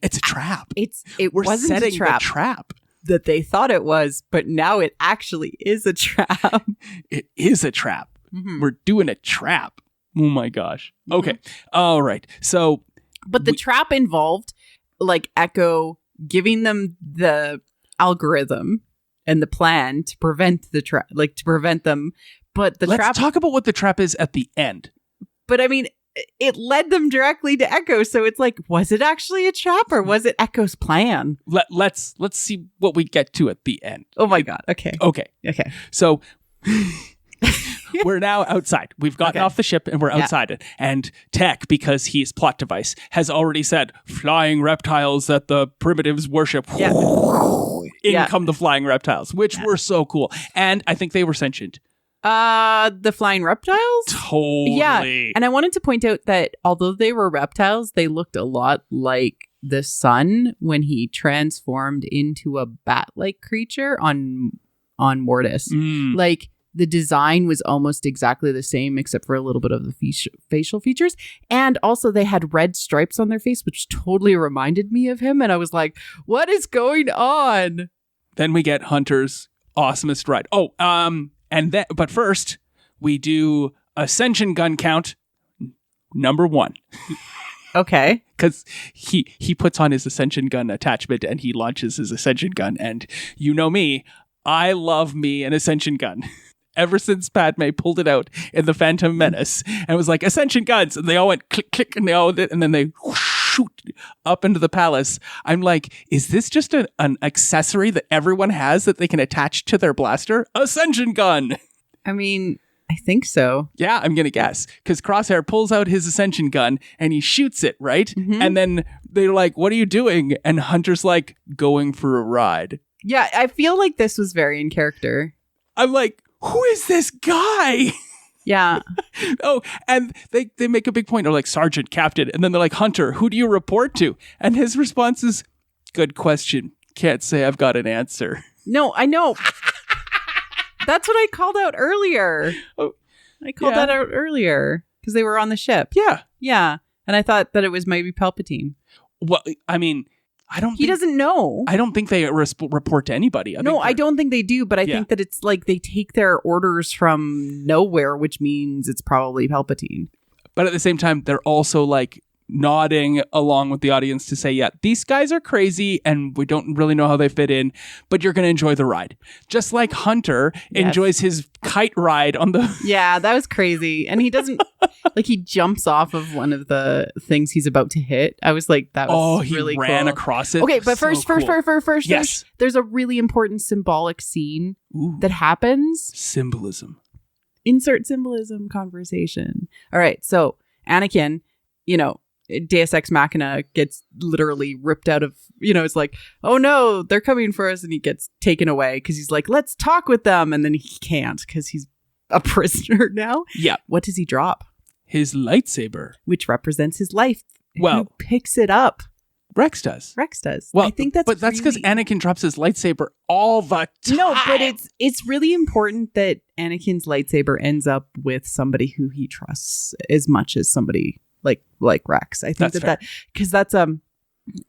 Speaker 2: It's a trap.
Speaker 1: It
Speaker 2: We're
Speaker 1: wasn't
Speaker 2: setting
Speaker 1: a trap
Speaker 2: the trap.
Speaker 1: that they thought it was, but now it actually is a trap.
Speaker 2: It is a trap.
Speaker 1: Mhm.
Speaker 2: We're doing a trap. Oh my gosh. Okay. All right. So,
Speaker 1: But the trap involved like Echo giving them the algorithm and the plan to prevent the trap, to prevent them. But the
Speaker 2: let's
Speaker 1: trap,
Speaker 2: talk about what the trap is at the end.
Speaker 1: but I mean, it led them directly to Echo. So it's like, was it actually a trap or was it Echo's plan?
Speaker 2: Let's see what we get to at the end.
Speaker 1: Oh my God. Okay.
Speaker 2: Okay.
Speaker 1: Okay.
Speaker 2: So we're now outside. We've gotten
Speaker 1: Okay.
Speaker 2: off the ship and we're
Speaker 1: Yeah.
Speaker 2: outside it. And Tech, because he's plot device, has already said flying reptiles that the primitives worship.
Speaker 1: Yeah.
Speaker 2: In
Speaker 1: Yeah.
Speaker 2: come the flying reptiles, which were so cool. And I think they were sentient.
Speaker 1: The flying reptiles?
Speaker 2: Totally.
Speaker 1: Yeah. And I wanted to point out that although they were reptiles, they looked a lot like the sun when he transformed into a bat-like creature on Mortis.
Speaker 2: Mm.
Speaker 1: Like the design was almost exactly the same except for a little bit of the facial features. And also they had red stripes on their face, which totally reminded me of him. And I was like, what is going on?
Speaker 2: Then we get Hunter's awesomest ride. Oh, but first we do Ascension gun count number 1.
Speaker 1: Okay.
Speaker 2: Because he puts on his Ascension gun attachment and he launches his Ascension gun. And you know me, I love me an Ascension gun. Ever since Padme pulled it out in The Phantom Menace and was like, Ascension guns. And they all went click, click, and they all did, and then they shoot up into the palace. I'm like, is this just an accessory that everyone has that they can attach to their blaster? Ascension gun.
Speaker 1: I mean, I think so.
Speaker 2: Yeah, I'm going to guess. Because Crosshair pulls out his Ascension gun and he shoots it, right?
Speaker 1: Mhm.
Speaker 2: And then they're like, what are you doing? And Hunter's like, going for a ride.
Speaker 1: Yeah, I feel like this was very in character.
Speaker 2: I'm like, who is this guy?
Speaker 1: Yeah.
Speaker 2: Oh, and they make a big point. They're like, Sergeant, Captain. And then they're like, Hunter, who do you report to? And his response is, good question. Can't say I've got an answer.
Speaker 1: No, I know. That's what I called out earlier.
Speaker 2: Oh,
Speaker 1: I called
Speaker 2: yeah.
Speaker 1: that out earlier because they were on the ship.
Speaker 2: Yeah.
Speaker 1: Yeah. And I thought that it was maybe Palpatine.
Speaker 2: Well, I mean,
Speaker 1: He doesn't know.
Speaker 2: I don't think they report to anybody.
Speaker 1: I don't think they do, but I think that it's like they take their orders from nowhere, which means it's probably Palpatine.
Speaker 2: But at the same time, they're also like nodding along with the audience to say, yeah, these guys are crazy and we don't really know how they fit in, but you're going to enjoy the ride. Just like Hunter enjoys his kite ride on the...
Speaker 1: Yeah, that was crazy. And he doesn't... like, he jumps off of one of the things he's about to hit. I was like, that was really cool.
Speaker 2: Oh, he ran across it.
Speaker 1: Okay, but first,
Speaker 2: yes.
Speaker 1: there's a really important symbolic scene that happens.
Speaker 2: Symbolism.
Speaker 1: Insert symbolism conversation. All right, so Anakin, Deus Ex Machina gets literally ripped out of, it's like, oh no, they're coming for us. And he gets taken away because he's like, let's talk with them. And then he can't because he's a prisoner now.
Speaker 2: Yeah.
Speaker 1: What does he drop?
Speaker 2: His lightsaber.
Speaker 1: Which represents his life.
Speaker 2: Well.
Speaker 1: Who picks it up?
Speaker 2: Rex does.
Speaker 1: Well, I think that's
Speaker 2: because Anakin drops his lightsaber all the time.
Speaker 1: No, but it's really important that Anakin's lightsaber ends up with somebody who he trusts as much as somebody like Rex. I think that because that's a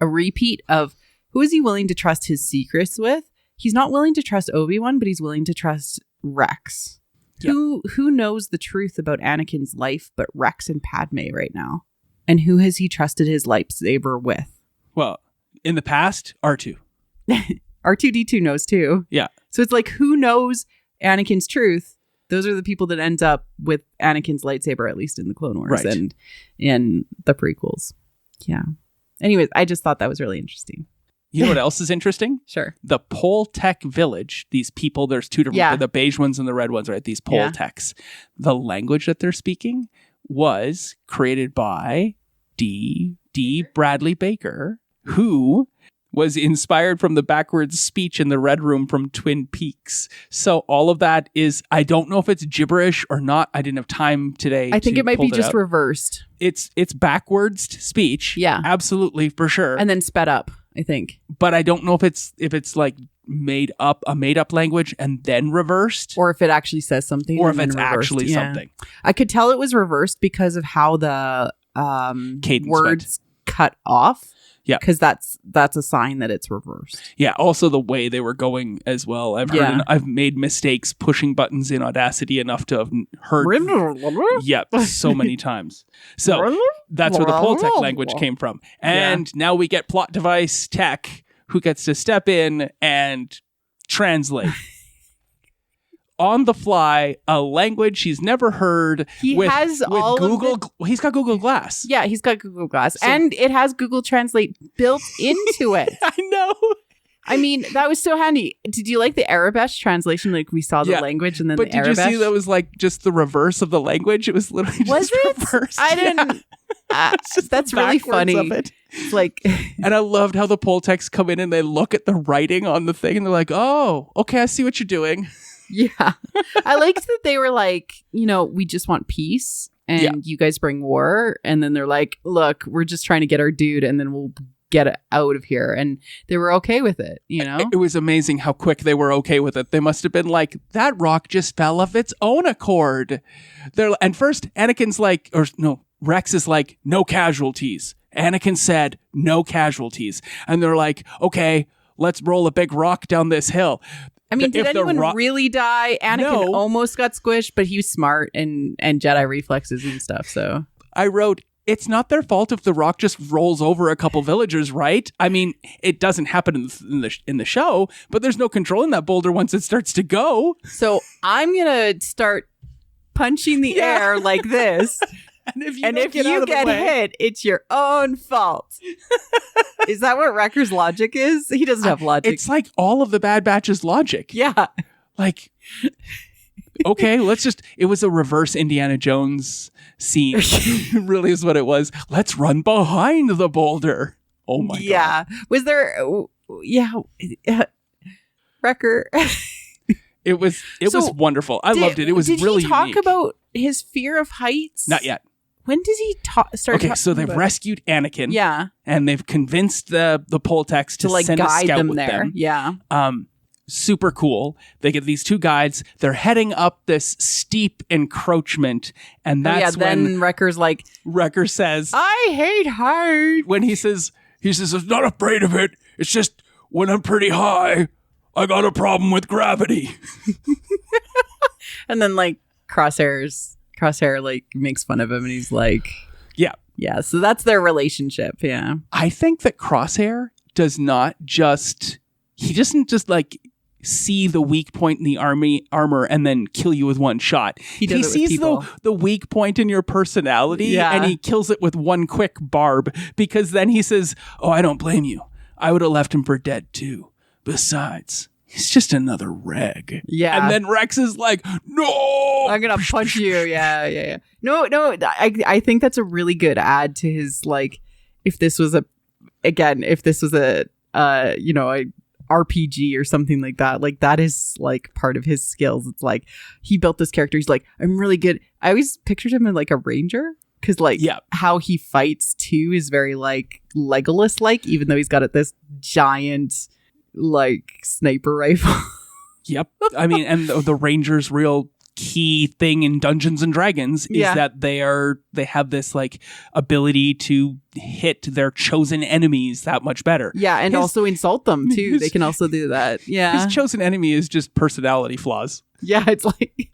Speaker 1: repeat of who is he willing to trust his secrets with? He's not willing to trust Obi-Wan, but he's willing to trust Rex. Yep. Who knows the truth about Anakin's life but Rex and Padme right now? And who has he trusted his lightsaber with?
Speaker 2: Well, in the past, R2.
Speaker 1: R2-D2 knows too.
Speaker 2: Yeah.
Speaker 1: So it's like, who knows Anakin's truth? Those are the people that end up with Anakin's lightsaber, at least in the Clone Wars and in the prequels. Yeah. Anyways, I just thought that was really interesting.
Speaker 2: You know what else is interesting?
Speaker 1: Sure.
Speaker 2: The Poltech village, these people, there's two different, the beige ones and the red ones, right? These Poltechs. The language that they're speaking was created by D. Bradley Baker, who was inspired from the backwards speech in the Red Room from Twin Peaks. So all of that is, I don't know if it's gibberish or not. I didn't have time today.
Speaker 1: I think it might be just reversed.
Speaker 2: It's backwards speech.
Speaker 1: Yeah.
Speaker 2: Absolutely, for sure.
Speaker 1: And then sped up, I think.
Speaker 2: But I don't know if it's like made up language and then reversed.
Speaker 1: Or if it actually says something.
Speaker 2: Or if it's actually something.
Speaker 1: I could tell it was reversed because of how the words cut off. Yeah, because that's a sign that it's reversed.
Speaker 2: Yeah, also the way they were going as well. I've heard I've made mistakes pushing buttons in Audacity enough to have heard so many times. So that's where the Poltech language came from. And now we get plot device tech who gets to step in and translate. On the fly, a language he's never heard. He's got Google Glass.
Speaker 1: Yeah, he's got Google Glass. And it has Google Translate built into it.
Speaker 2: I know.
Speaker 1: I mean, that was so handy. Did you like the Arabesh translation? Like we saw the language and then the Arabesh? But did you see
Speaker 2: that was like just the reverse of the language? It was literally just reversed.
Speaker 1: I didn't. That's really funny. It's like,
Speaker 2: and I loved how the Poltechs come in and they look at the writing on the thing and they're like, oh, okay, I see what you're doing.
Speaker 1: Yeah. I liked that they were like, we just want peace and you guys bring war. And then they're like, look, we're just trying to get our dude and then we'll get it out of here. And they were okay with it,
Speaker 2: It was amazing how quick they were okay with it. They must have been like, that rock just fell of its own accord. And first, Anakin's like, Rex is like, no casualties. Anakin said, no casualties. And they're like, okay, let's roll a big rock down this hill.
Speaker 1: I mean, did anyone really die? Anakin almost got squished, but he was smart and Jedi reflexes and stuff. So
Speaker 2: I wrote, it's not their fault if the rock just rolls over a couple villagers, right? I mean, it doesn't happen in the show, but there's no controlling that boulder once it starts to go.
Speaker 1: So I'm gonna start punching the air like this. And if you get hit, it's your own fault. Is that what Wrecker's logic is? He doesn't have logic.
Speaker 2: It's like all of the Bad Batch's logic.
Speaker 1: Yeah.
Speaker 2: Like, okay, it was a reverse Indiana Jones scene. Really is what it was. Let's run behind the boulder. Oh my God.
Speaker 1: Yeah. Was there, Wrecker.
Speaker 2: It was wonderful. I loved it. It was really
Speaker 1: Did he talk
Speaker 2: unique.
Speaker 1: About his fear of heights?
Speaker 2: Not yet.
Speaker 1: When does he start?
Speaker 2: Okay, so they've rescued Anakin.
Speaker 1: Yeah.
Speaker 2: And they've convinced the Poltechs to like send a scout
Speaker 1: them
Speaker 2: with
Speaker 1: there.
Speaker 2: them.
Speaker 1: Yeah.
Speaker 2: super cool. They get these two guides. They're heading up this steep encroachment. And that's
Speaker 1: then
Speaker 2: when
Speaker 1: Wrecker's like,
Speaker 2: Wrecker says,
Speaker 1: I hate height.
Speaker 2: when he says, I'm not afraid of it. It's just when I'm pretty high, I got a problem with gravity.
Speaker 1: And then like Crosshair like makes fun of him and he's like, yeah. So that's their relationship. Yeah.
Speaker 2: I think that Crosshair he doesn't just like see the weak point in the armor and then kill you with one shot. He sees the weak point in your personality and he kills it with one quick barb, because then he says, oh, I don't blame you. I would have left him for dead too. Besides, he's just another reg.
Speaker 1: Yeah.
Speaker 2: And then Rex is like, no,
Speaker 1: I'm going to punch you. Yeah. No, I think that's a really good add to his, like, if this was a RPG or something like that is like part of his skills. It's like he built this character. He's like, I'm really good. I always pictured him as like a ranger, because like how he fights too is very like Legolas like, even though he's got this giant like sniper rifle.
Speaker 2: Yep. I mean, and the Rangers' real key thing in Dungeons and Dragons is that they have this like ability to hit their chosen enemies that much better.
Speaker 1: Yeah, and also insult them too. They can also do that. Yeah.
Speaker 2: His chosen enemy is just personality flaws.
Speaker 1: Yeah, it's like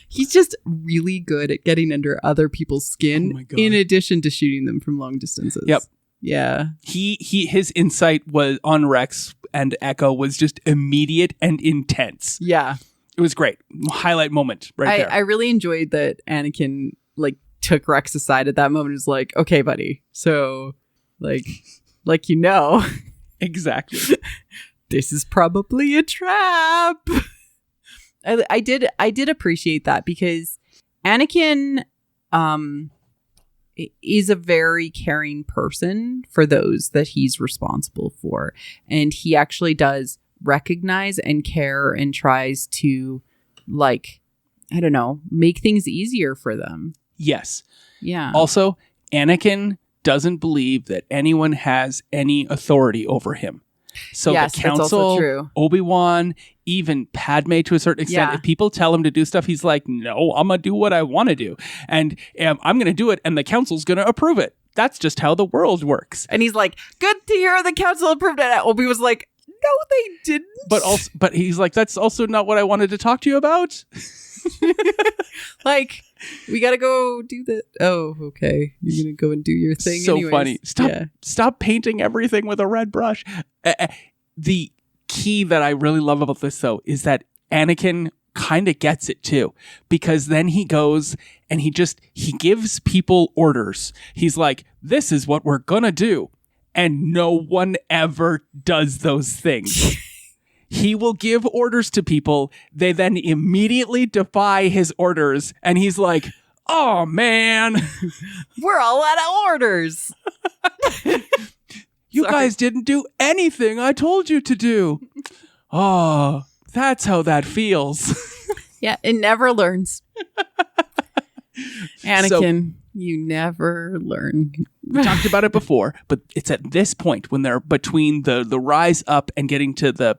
Speaker 1: he's just really good at getting under other people's skin in addition to shooting them from long distances.
Speaker 2: Yep.
Speaker 1: Yeah.
Speaker 2: His insight was on Rex and Echo was just immediate and intense.
Speaker 1: Yeah.
Speaker 2: It was great. Highlight moment there.
Speaker 1: I really enjoyed that Anakin like took Rex aside at that moment and was like, okay, buddy. So like
Speaker 2: exactly.
Speaker 1: This is probably a trap. I did appreciate that, because Anakin is a very caring person for those that he's responsible for. And he actually does recognize and care and tries to, like, I don't know, make things easier for them.
Speaker 2: Yes.
Speaker 1: Yeah.
Speaker 2: Also, Anakin doesn't believe that anyone has any authority over him. So
Speaker 1: yes,
Speaker 2: the council, Obi-Wan, even Padme to a certain extent, if people tell him to do stuff, he's like, no, I'm going to do what I want to do. And I'm going to do it, and the council's going to approve it. That's just how the world works.
Speaker 1: And he's like, good to hear the council approved it. Obi was like, no, they didn't.
Speaker 2: But he's like, that's also not what I wanted to talk to you about.
Speaker 1: Like, we gotta go do that. Oh, okay. You're gonna go and do your thing.
Speaker 2: So
Speaker 1: anyways.
Speaker 2: Funny. Stop painting everything with a red brush. The key that I really love about this, though, is that Anakin kind of gets it too, because then he goes and he gives people orders. He's like, this is what we're gonna do, and no one ever does those things. He will give orders to people. They then immediately defy his orders. And he's like, oh, man.
Speaker 1: We're all out of orders.
Speaker 2: You guys didn't do anything I told you to do. Oh, that's how that feels.
Speaker 1: Yeah, it never learns. Anakin, you never learn.
Speaker 2: We talked about it before, but it's at this point when they're between the rise up and getting to the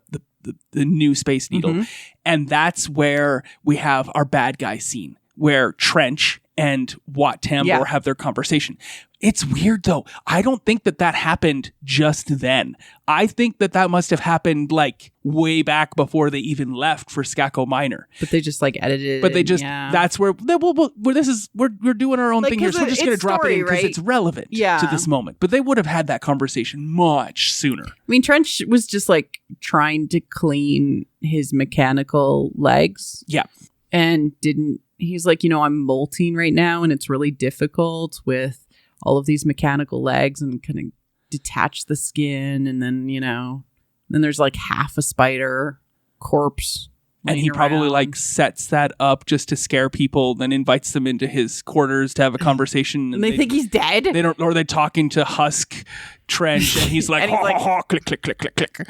Speaker 2: new Space Needle. Mm-hmm. And that's where we have our bad guy scene, where Trench and Wat Tambor have their conversation. It's weird, though. I don't think that happened just then. I think that must have happened like way back before they even left for Skako Minor.
Speaker 1: But they just like edited.
Speaker 2: But they just that's where we're doing our own
Speaker 1: like,
Speaker 2: thing here. So we're just going to drop it in because it's relevant to this moment. But they would have had that conversation much sooner.
Speaker 1: I mean, Trench was just like trying to clean his mechanical legs.
Speaker 2: Yeah,
Speaker 1: and he's like, I'm molting right now, and it's really difficult with all of these mechanical legs, and kind of detach the skin, and then then there's like half a spider corpse,
Speaker 2: and he probably like sets that up just to scare people, then invites them into his quarters to have a conversation,
Speaker 1: and they think he's dead.
Speaker 2: They don't, or they're talking to Husk Trench, and he's like, and he's like, click, click, click, click, click.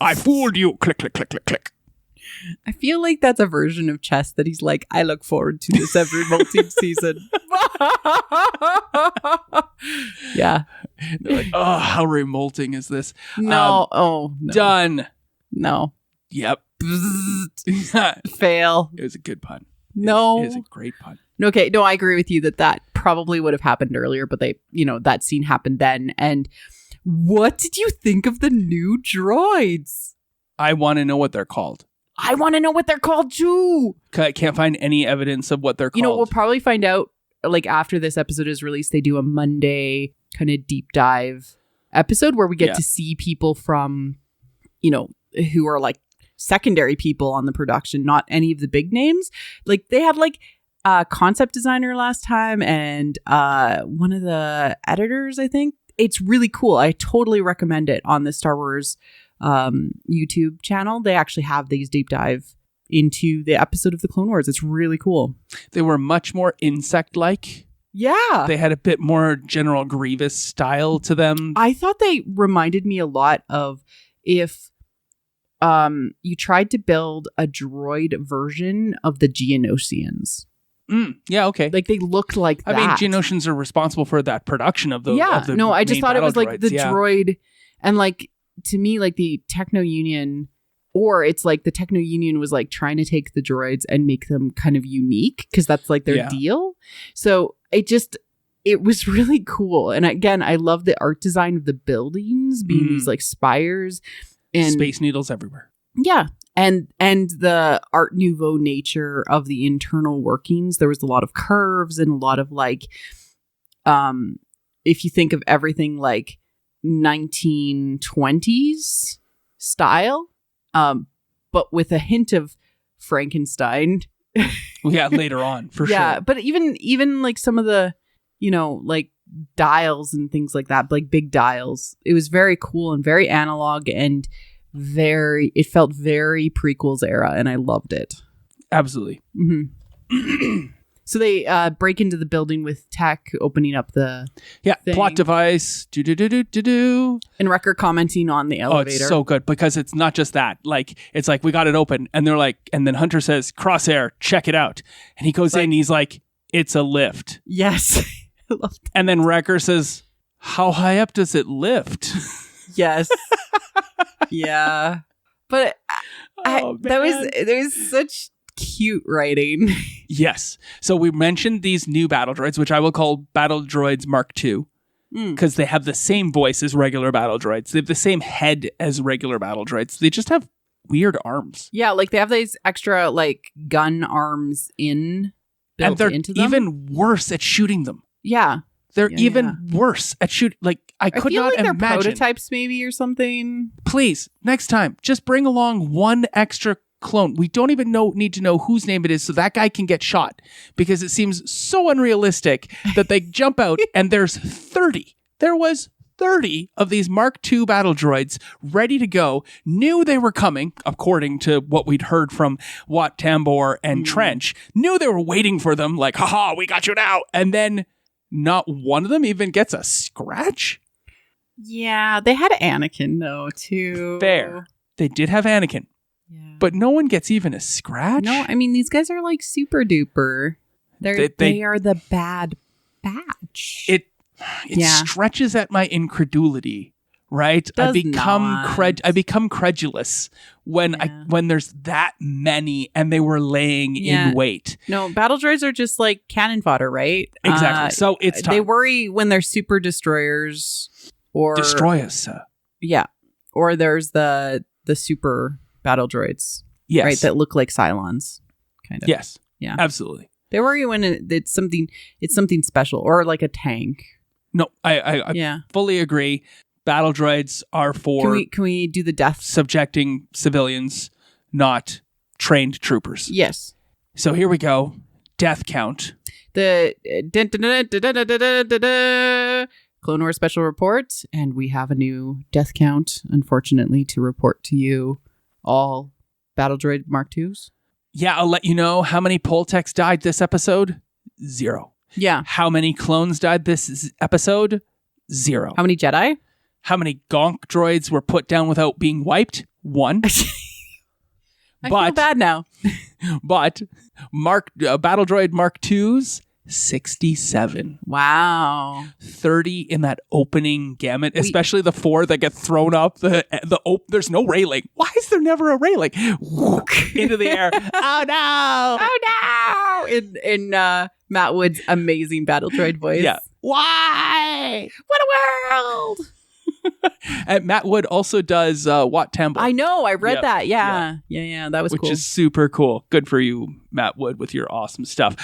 Speaker 2: I fooled you. Click, click, click, click, click.
Speaker 1: I feel like that's a version of chess that he's like, I look forward to this every multi-season. Yeah.
Speaker 2: They're like, oh, how revolting is this?
Speaker 1: No.
Speaker 2: No. Done.
Speaker 1: No.
Speaker 2: Yep.
Speaker 1: Fail.
Speaker 2: It was a good pun.
Speaker 1: No.
Speaker 2: It is a great pun.
Speaker 1: Okay. No, I agree with you that probably would have happened earlier, but that scene happened then. And what did you think of the new droids?
Speaker 2: I want to know what they're called.
Speaker 1: I want to know what they're called too.
Speaker 2: I can't find any evidence of what they're called.
Speaker 1: We'll probably find out like after this episode is released. They do a Monday kind of deep dive episode where we get to see people from, who are like secondary people on the production, not any of the big names. Like they had like a concept designer last time and one of the editors, I think. It's really cool. I totally recommend it on the Star Wars YouTube channel. They actually have these deep dive into the episode of the Clone Wars. It's really cool.
Speaker 2: They were much more insect-like.
Speaker 1: Yeah.
Speaker 2: They had a bit more General Grievous style to them.
Speaker 1: I thought they reminded me a lot of if you tried to build a droid version of the Geonosians.
Speaker 2: Yeah, okay.
Speaker 1: Like they looked like that.
Speaker 2: I mean, Geonosians are responsible for that production of the
Speaker 1: I just thought it was like
Speaker 2: droids,
Speaker 1: the droid, and like to me, like the Techno Union, or it's like the Techno Union was like trying to take the droids and make them kind of unique because that's like their deal. So it was really cool. And again, I love the art design of the buildings being these like spires and
Speaker 2: Space Needles everywhere.
Speaker 1: Yeah. And the Art Nouveau nature of the internal workings. There was a lot of curves and a lot of like, if you think of everything like 1920s style, but with a hint of Frankenstein.
Speaker 2: Yeah, later on, for sure.
Speaker 1: Yeah, but even like some of the, like dials and things like that, like big dials. It was very cool and very analog and it felt very prequels era, and I loved it.
Speaker 2: Absolutely.
Speaker 1: Mm-hmm. So they break into the building with Tech opening up the thing.
Speaker 2: Plot device. Do.
Speaker 1: And Wrecker commenting on the elevator.
Speaker 2: Oh, it's so good because it's not just that. Like it's like we got it open, and they're like, and then Hunter says, "Crosshair, check it out," and he goes in, and he's like, "It's a lift."
Speaker 1: Yes, I love that.
Speaker 2: And then Wrecker says, "How high up does it lift?"
Speaker 1: Yes. Yeah. But there was such cute writing.
Speaker 2: Yes. So we mentioned these new battle droids, which I will call Battle Droids Mark II, because they have the same voice as regular battle droids. They have the same head as regular battle droids. They just have weird arms.
Speaker 1: Yeah, like they have these extra like gun arms built
Speaker 2: and they're
Speaker 1: into them.
Speaker 2: even worse at shooting them.
Speaker 1: Yeah.
Speaker 2: They're even worse at shooting. Like I could not
Speaker 1: they're
Speaker 2: imagine.
Speaker 1: Prototypes maybe or something.
Speaker 2: Please, next time, just bring along one extra clone. We don't even need to know whose name it is so that guy can get shot, because it seems so unrealistic that they jump out and there's 30. There was 30 of these Mark II battle droids ready to go, knew they were coming, according to what we'd heard from Wat Tambor and Trench, knew they were waiting for them, like, haha, we got you now. And then not one of them even gets a scratch?
Speaker 1: Yeah, they had Anakin, though, too.
Speaker 2: Fair. They did have Anakin. Yeah. But no one gets even a scratch?
Speaker 1: No, I mean, these guys are like super duper. They are the Bad Batch.
Speaker 2: It stretches at my incredulity, right? I become credulous when there's that many and they were laying in wait.
Speaker 1: No, battle droids are just like cannon fodder, right?
Speaker 2: Exactly. So it's time.
Speaker 1: They worry when they're super destroyers or
Speaker 2: destroy us.
Speaker 1: Yeah. Or there's the super battle droids.
Speaker 2: Yes.
Speaker 1: Right, that look like Cylons. Kind of.
Speaker 2: Yes.
Speaker 1: Yeah.
Speaker 2: Absolutely.
Speaker 1: They worry when it's something special or like a tank.
Speaker 2: No, I fully agree. Battle droids are for...
Speaker 1: Can we do the death?
Speaker 2: Subjecting civilians, not trained troopers.
Speaker 1: Yes.
Speaker 2: So here we go. Death count.
Speaker 1: The Clone Wars special report, and we have a new death count, unfortunately, to report to you all Battle Droid Mark IIs.
Speaker 2: Yeah, I'll let you know how many Poltex died this episode. 0.
Speaker 1: Yeah.
Speaker 2: How many clones died this episode? 0.
Speaker 1: How many Jedi?
Speaker 2: How many Gonk droids were put down without being wiped? 1.
Speaker 1: I feel bad now.
Speaker 2: But Battle Droid Mark II's 67.
Speaker 1: Wow.
Speaker 2: 30 in that opening gamut, especially the 4 that get thrown up. There's no railing. Why is there never a railing? Into the air. Oh no!
Speaker 1: Oh no! In Matt Wood's amazing Battle Droid voice.
Speaker 2: Yeah. Why?
Speaker 1: What a world!
Speaker 2: And Matt Wood also does Wat Tambor.
Speaker 1: I know. I read that. Yeah. That was cool.
Speaker 2: Which is super cool. Good for you, Matt Wood, with your awesome stuff.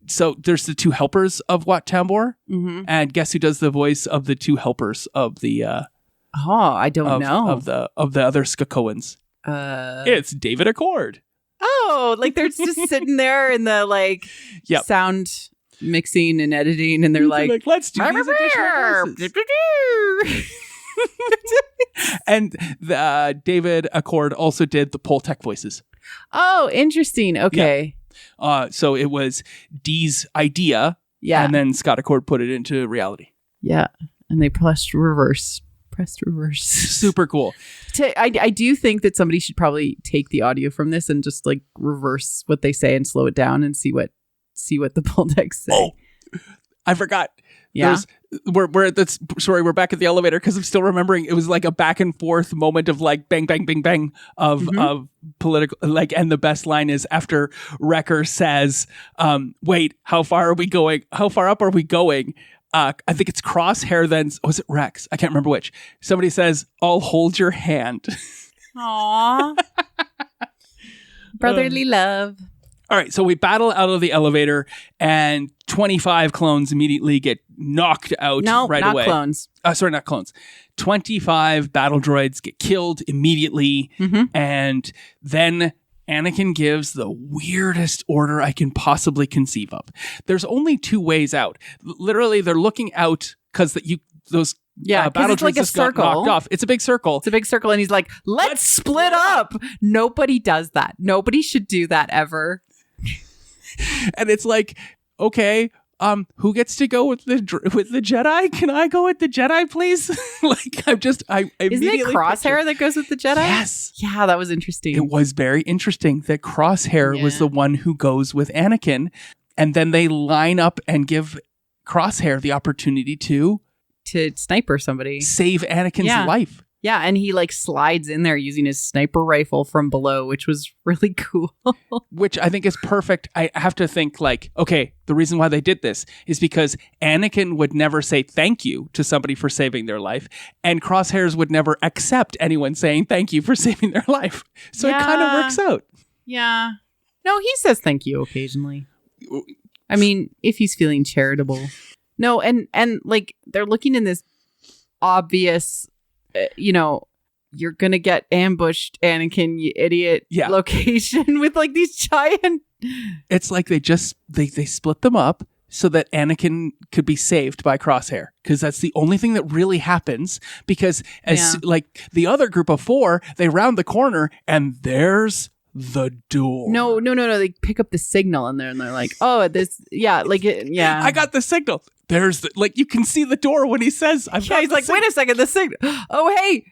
Speaker 2: So there's the 2 helpers of Wat Tambor, and guess who does the voice of the 2 helpers of the?
Speaker 1: I don't know
Speaker 2: of the other Skakoans. It's David Accord.
Speaker 1: Oh, like they're just sitting there in the sound mixing and editing, and they're like,
Speaker 2: let's do these additional voices. And David Accord also did the Poltech voices.
Speaker 1: Oh, interesting. Okay.
Speaker 2: Yeah. So it was Dee's idea, and then Scott Accord put it into reality.
Speaker 1: Yeah, and they pressed reverse.
Speaker 2: Super cool.
Speaker 1: I do think that somebody should probably take the audio from this and just like reverse what they say and slow it down and see what the Poltechs say.
Speaker 2: Oh, I forgot.
Speaker 1: Yeah.
Speaker 2: We're at this. Sorry, we're back at the elevator because I'm still remembering. It was like a back and forth moment of like bang, bang, bang, bang of political and the best line is after Wrecker says, "Wait, how far are we going? How far up are we going?" I think it's Crosshair. Then was it Rex? I can't remember which. Somebody says, "I'll hold your hand."
Speaker 1: Aww. Brotherly love.
Speaker 2: All right, so we battle out of the elevator, and 25 clones immediately get knocked out right away.
Speaker 1: Not clones.
Speaker 2: Sorry, not clones. 25 battle droids get killed immediately, and then Anakin gives the weirdest order I can possibly conceive of. There's only 2 ways out. Literally, they're looking out because those battle droids
Speaker 1: like
Speaker 2: just got knocked off. It's a big circle.
Speaker 1: It's a big circle, and he's like, let's split up. Nobody does that. Nobody should do that ever.
Speaker 2: And it's like, okay, who gets to go with the Jedi? Can I go with the Jedi, please? I
Speaker 1: Isn't it Crosshair that goes with the Jedi?
Speaker 2: Yes.
Speaker 1: Yeah, that was interesting.
Speaker 2: It was very interesting that Crosshair was the one who goes with Anakin, and then they line up and give Crosshair the opportunity to
Speaker 1: sniper somebody,
Speaker 2: save Anakin's life.
Speaker 1: Yeah, and he like slides in there using his sniper rifle from below, which was really cool.
Speaker 2: Which I think is perfect. I have to think like, okay, the reason why they did this is because Anakin would never say thank you to somebody for saving their life, and Crosshairs would never accept anyone saying thank you for saving their life. So it kind of works out.
Speaker 1: Yeah. No, he says thank you occasionally. I mean, if he's feeling charitable. No, and like they're looking in this obvious you're gonna get ambushed, Anakin, you idiot, location with like these giant.
Speaker 2: It's like they split them up so that Anakin could be saved by Crosshair, because that's the only thing that really happens. Because like the other group of 4, they round the corner and there's the door.
Speaker 1: No. They pick up the signal and they're like, oh, this, I
Speaker 2: got the signal. There's you can see the door when he says,
Speaker 1: he's like, wait a second, the signal. Oh, hey,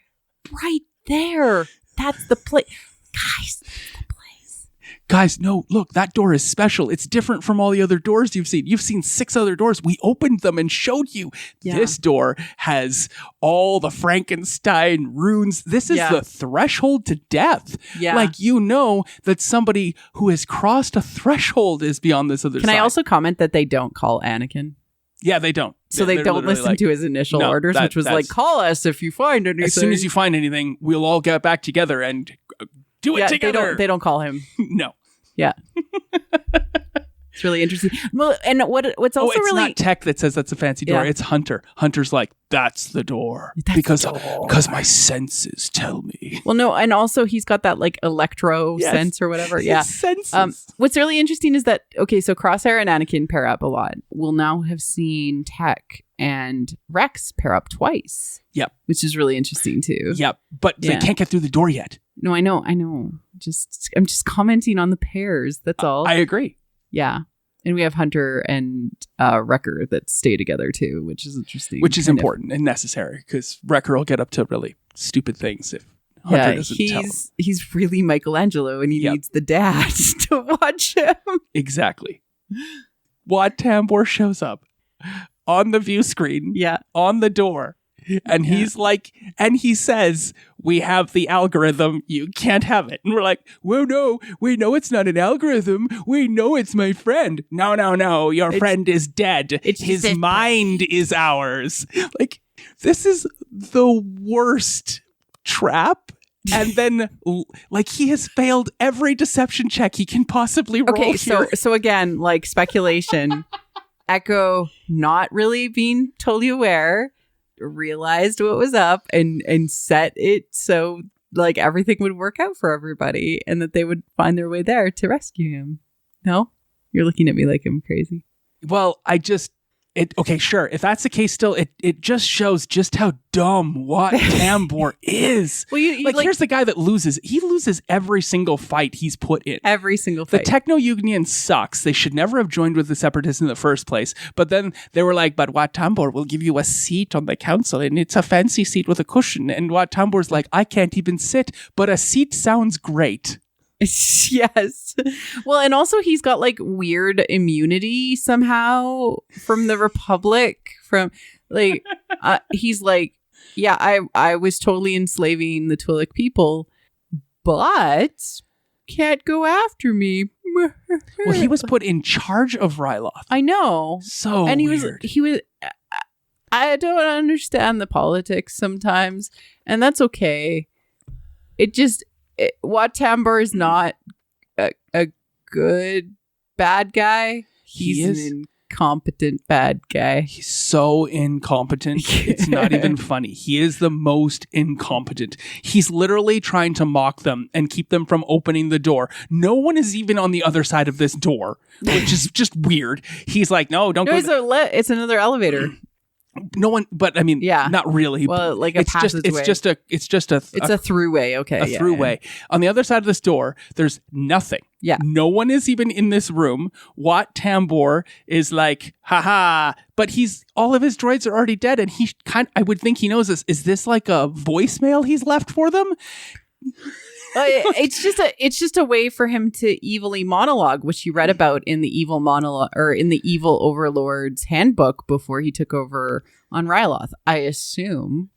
Speaker 1: right there. That's the place. Guys, that's the place.
Speaker 2: Guys, no, look, that door is special. It's different from all the other doors you've seen. You've seen 6 other doors. We opened them and showed you. Yeah. This door has all the Frankenstein runes. This is the threshold to death.
Speaker 1: Yeah.
Speaker 2: Like, that somebody who has crossed a threshold is beyond this other side.
Speaker 1: Can I also comment that they don't call Anakin?
Speaker 2: Yeah, they don't.
Speaker 1: So they don't listen to his initial orders, which was like, call us if you find anything.
Speaker 2: As soon as you find anything, we'll all get back together and do it together.
Speaker 1: They don't call him.
Speaker 2: No.
Speaker 1: Yeah. It's really interesting. Well, and what's also
Speaker 2: it's not Tech that says that's a fancy door. Yeah. It's Hunter. Hunter's like, that's the door. Because my senses tell me.
Speaker 1: Well, no, and also he's got that like electro sense or whatever. Yeah.
Speaker 2: Senses.
Speaker 1: What's really interesting is that, okay, so Crosshair and Anakin pair up a lot. We'll now have seen Tech and Rex pair up twice.
Speaker 2: Yep.
Speaker 1: Which is really interesting too.
Speaker 2: Yep. But they can't get through the door yet.
Speaker 1: No, I know. I'm just commenting on the pairs. That's all.
Speaker 2: I agree.
Speaker 1: Yeah. And we have Hunter and Wrecker that stay together too, which is interesting.
Speaker 2: Which is important and necessary, because Wrecker will get up to really stupid things if Hunter doesn't tell him.
Speaker 1: He's really Michelangelo, and he
Speaker 2: Yep.
Speaker 1: needs the dad to watch him.
Speaker 2: Exactly. Wat Tambor shows up on the view screen,
Speaker 1: Yeah.
Speaker 2: on the door, and he's like, and he says, "We have the algorithm. You can't have it." And we're like, "Well, no, we know it's not an algorithm. We know it's my friend." No. Your friend is dead. His mind is ours. Like, this is the worst trap. And then, like, he has failed every deception check he can possibly roll.
Speaker 1: Okay,
Speaker 2: here.
Speaker 1: so again, like, speculation. Echo, not really being totally aware, realized what was up and set it so, like, everything would work out for everybody and that they would find their way there to rescue him. No? You're looking at me like I'm crazy.
Speaker 2: Well, okay, sure. If that's the case, still, it just shows just how dumb Wat Tambor is.
Speaker 1: Well, you
Speaker 2: like, here's the guy that loses. He loses every single fight he's put in.
Speaker 1: every single
Speaker 2: The
Speaker 1: fight.
Speaker 2: Techno Union sucks. They should never have joined with the Separatists in the first place. But then they were like, "But Wat Tambor will give you a seat on the council, and it's a fancy seat with a cushion." And Wat Tambor's like, "I can't even sit, but a seat sounds great."
Speaker 1: Yes. Well, and also he's got like weird immunity somehow from the Republic. From like, he's like, yeah, I was totally enslaving the Twi'lek people, but can't go after me.
Speaker 2: Well, he was put in charge of Ryloth.
Speaker 1: I know.
Speaker 2: So
Speaker 1: And
Speaker 2: weird.
Speaker 1: he was. I don't understand the politics sometimes, and that's okay. Wat Tambor is not a good bad guy. He's an incompetent bad guy.
Speaker 2: He's so incompetent. It's not even funny. He is the most incompetent. He's literally trying to mock them and keep them from opening the door. No one is even on the other side of this door, which is just weird. He's like, "No, don't go."
Speaker 1: It's another elevator.
Speaker 2: No one, but I mean,
Speaker 1: Yeah.
Speaker 2: not really.
Speaker 1: Well, like a
Speaker 2: it's just
Speaker 1: passageway.
Speaker 2: it's just a
Speaker 1: It's a throughway. Okay,
Speaker 2: a
Speaker 1: yeah,
Speaker 2: throughway. On the other side of this door, there's nothing.
Speaker 1: Yeah.
Speaker 2: No one is even in this room. Wat Tambor is like, haha, but all of his droids are already dead, and I would think he knows this. Is this like a voicemail he's left for them?
Speaker 1: It's just a way for him to evilly monologue, which you read about in the evil monologue or in the evil overlord's handbook before he took over on Ryloth, I assume.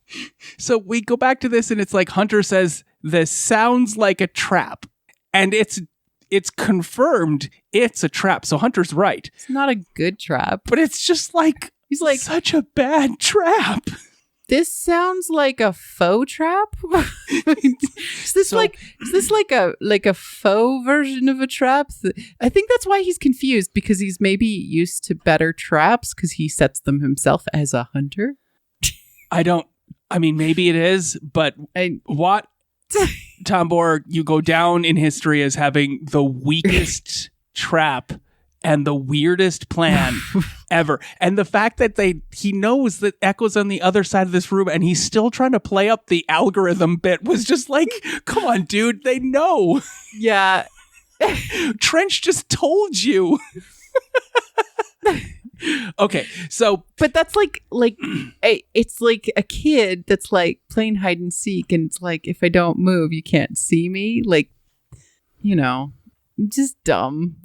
Speaker 2: So we go back to this, and it's like Hunter says, "This sounds like a trap," and it's confirmed it's a trap. So Hunter's right,
Speaker 1: It's not a good trap.
Speaker 2: but it's just like
Speaker 1: He's like,
Speaker 2: such a bad trap.
Speaker 1: this sounds like a faux trap. Is this like a faux version of a trap? I think that's why he's confused, because he's maybe used to better traps because he sets them himself as a hunter.
Speaker 2: I mean, maybe it is, but Wat Tambor, you go down in history as having the weakest trap and the weirdest plan ever. And the fact that he knows that Echo's on the other side of this room and he's still trying to play up the algorithm bit was just like, come on, dude, they know.
Speaker 1: Yeah.
Speaker 2: Trench just told you. Okay, so
Speaker 1: but that's like it's like a kid that's like playing hide and seek, and it's like, if I don't move, you can't see me. Like, just dumb.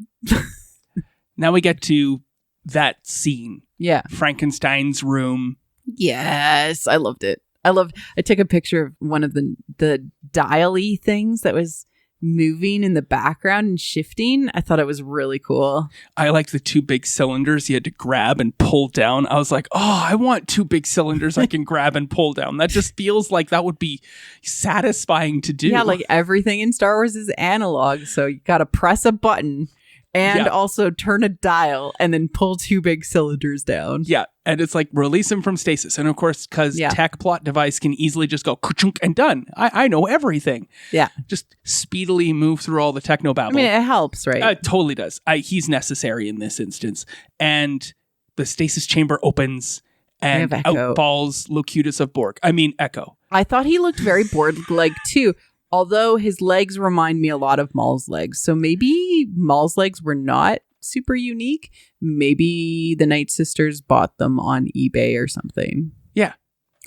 Speaker 2: now we get to that scene.
Speaker 1: Yeah.
Speaker 2: Frankenstein's room.
Speaker 1: Yes, I loved it. I took a picture of one of the dial-y things that was moving in the background and shifting. I thought it was really cool.
Speaker 2: I liked the two big cylinders you had to grab and pull down. I was like, oh, I want two big cylinders I can grab and pull down. That just feels like that would be satisfying to do.
Speaker 1: Yeah, like everything in Star Wars is analog, so you gotta press a button and also turn a dial and then pull two big cylinders down.
Speaker 2: Yeah, and it's like release him from stasis. And of course, because tech plot device can easily just go ka-chunk and done. I know everything.
Speaker 1: Yeah.
Speaker 2: Just speedily move through all the techno babble.
Speaker 1: I mean, it helps, right?
Speaker 2: It totally does. He's necessary in this instance. And the stasis chamber opens and out falls Locutus of Borg. I mean, Echo.
Speaker 1: I thought he looked very Borg-like too. Although his legs remind me a lot of Maul's legs. So maybe Maul's legs were not super unique. Maybe the Night Sisters bought them on eBay or something.
Speaker 2: Yeah.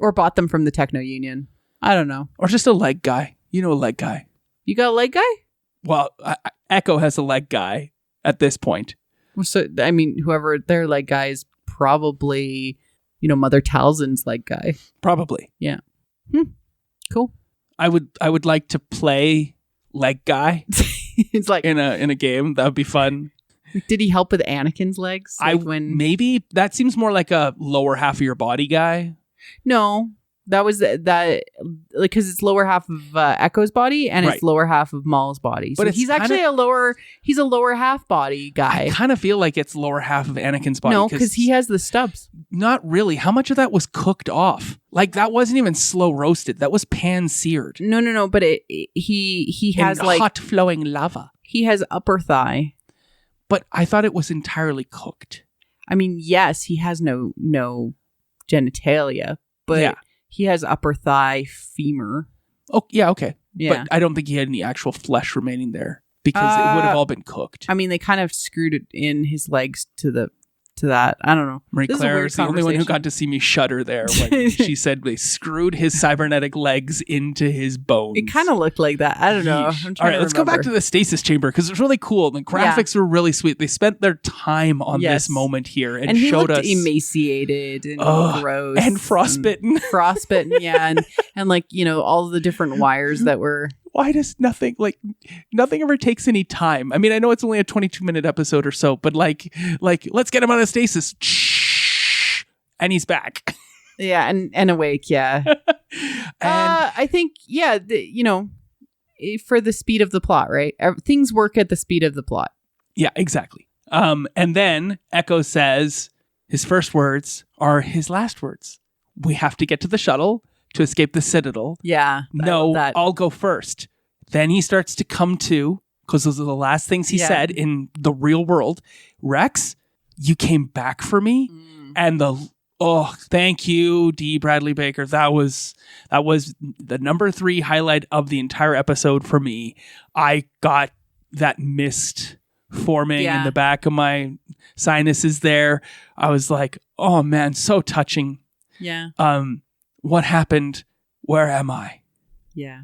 Speaker 1: Or bought them from the Techno Union. I don't know.
Speaker 2: Or just a leg guy. You know, a leg guy.
Speaker 1: You got a leg guy?
Speaker 2: Well, Echo has a leg guy at this point.
Speaker 1: So, I mean, whoever their leg guy is probably, you know, Mother Talzin's leg guy.
Speaker 2: Probably.
Speaker 1: Yeah. Cool.
Speaker 2: I would like to play leg guy
Speaker 1: It's like,
Speaker 2: in a game. That would be fun.
Speaker 1: did he help with Anakin's legs? Like
Speaker 2: Maybe that seems more like a lower half of your body guy.
Speaker 1: No, that was that like because it's lower half of Echo's body and
Speaker 2: Right.
Speaker 1: it's lower half of Maul's body. So
Speaker 2: But it's
Speaker 1: he's actually he's a lower half body guy.
Speaker 2: I kind of feel like it's lower half of Anakin's body.
Speaker 1: No, because he has the stubs.
Speaker 2: Not really. How much of that was cooked off? Like that wasn't even slow roasted. That was pan seared.
Speaker 1: No. But he has
Speaker 2: in
Speaker 1: like
Speaker 2: hot flowing lava.
Speaker 1: he has upper thigh.
Speaker 2: But I thought it was entirely cooked.
Speaker 1: I mean, yes, he has no genitalia, but
Speaker 2: Yeah.
Speaker 1: he has upper thigh femur.
Speaker 2: Oh, yeah, okay.
Speaker 1: Yeah.
Speaker 2: But I don't think he had any actual flesh remaining there because it would have all been cooked.
Speaker 1: I mean, they kind of screwed it in his legs to that. I don't know.
Speaker 2: Marie
Speaker 1: This is a
Speaker 2: Claire
Speaker 1: weird
Speaker 2: is the only one who
Speaker 1: conversation.
Speaker 2: got to see me shudder there when she said they screwed his cybernetic legs into his bones.
Speaker 1: It kind of looked like that. I don't know.
Speaker 2: Yeesh. All right, let's go back to the stasis chamber because it's really cool. The graphics were really sweet. They spent their time on
Speaker 1: Yes.
Speaker 2: this moment here and
Speaker 1: he
Speaker 2: showed
Speaker 1: looked
Speaker 2: us
Speaker 1: emaciated and gross
Speaker 2: and frostbitten.
Speaker 1: frostbitten, yeah, and like, you know, all the different wires that were.
Speaker 2: Why does nothing ever takes any time? I mean, I know it's only a 22-minute episode or so, but like let's get him out of stasis. And he's back.
Speaker 1: Yeah, and awake, yeah.
Speaker 2: And
Speaker 1: I think, yeah, you know, for the speed of the plot, right? Things work at the speed of the plot.
Speaker 2: yeah, exactly. And then Echo says his first words are his last words. We have to get to the shuttle to escape the Citadel.
Speaker 1: Yeah.
Speaker 2: No, I'll go first. Then he starts to come to, because those are the last things he said in the real world. Rex, you came back for me. And thank you, D. Bradley Baker. That was the number 3 highlight of the entire episode for me. I got that mist forming in the back of my sinuses there. I was like, oh man, so touching.
Speaker 1: Yeah.
Speaker 2: What happened? Where am I?
Speaker 1: Yeah.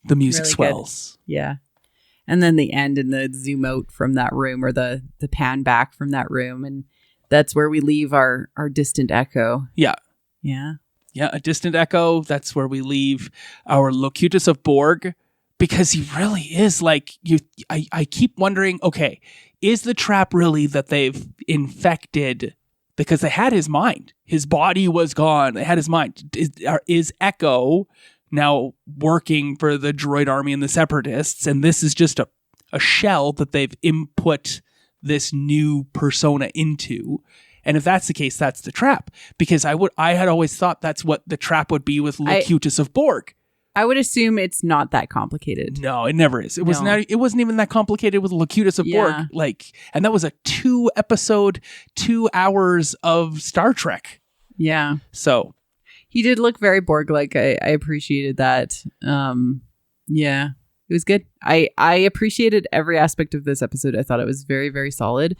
Speaker 2: The music
Speaker 1: Really
Speaker 2: swells.
Speaker 1: Good. Yeah. And then the end and the zoom out from that room, or the pan back from that room, and that's where we leave our distant Echo.
Speaker 2: Yeah.
Speaker 1: Yeah.
Speaker 2: Yeah, a distant Echo. That's where we leave our Locutus of Borg, because he really is like you. I keep wondering, okay, is the trap really that they've infected? Because they had his mind. His body was gone. They had his mind. Is Echo now working for the droid army and the separatists? And this is just a shell that they've input this new persona into. And if that's the case, that's the trap. Because I had always thought that's what the trap would be with Locutus of Borg.
Speaker 1: I would assume it's not that complicated.
Speaker 2: No, it never is. It wasn't even that complicated with Locutus of Borg. And that was a 2-episode, 2 hours of Star Trek.
Speaker 1: Yeah.
Speaker 2: So
Speaker 1: he did look very Borg-like. I appreciated that. Yeah, it was good. I appreciated every aspect of this episode. I thought it was very, very solid.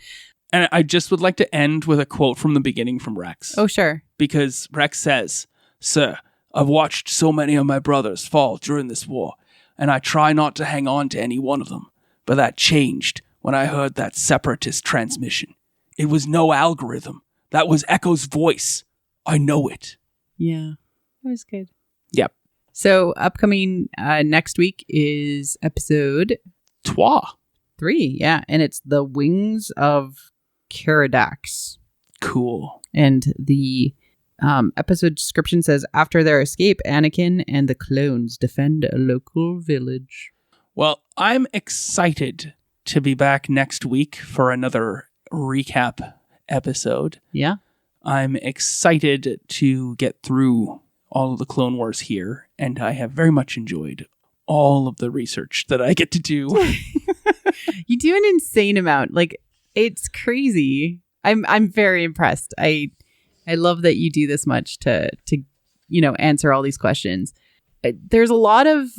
Speaker 2: And I just would like to end with a quote from the beginning from Rex.
Speaker 1: Oh, sure.
Speaker 2: Because Rex says, "Sir, I've watched so many of my brothers fall during this war, and I try not to hang on to any one of them. But that changed when I heard that separatist transmission. It was no algorithm. That was Echo's voice. I know it."
Speaker 1: Yeah, that was good.
Speaker 2: Yep.
Speaker 1: So upcoming next week is episode 3. Yeah, and it's The Wings of Caradox.
Speaker 2: Cool.
Speaker 1: And the episode description says, after their escape, Anakin and the clones defend a local village.
Speaker 2: Well, I'm excited to be back next week for another recap episode.
Speaker 1: Yeah.
Speaker 2: I'm excited to get through all of the Clone Wars here, and I have very much enjoyed all of the research that I get to do.
Speaker 1: You do an insane amount. Like, it's crazy. I'm very impressed. I love that you do this much to answer all these questions. There's a lot of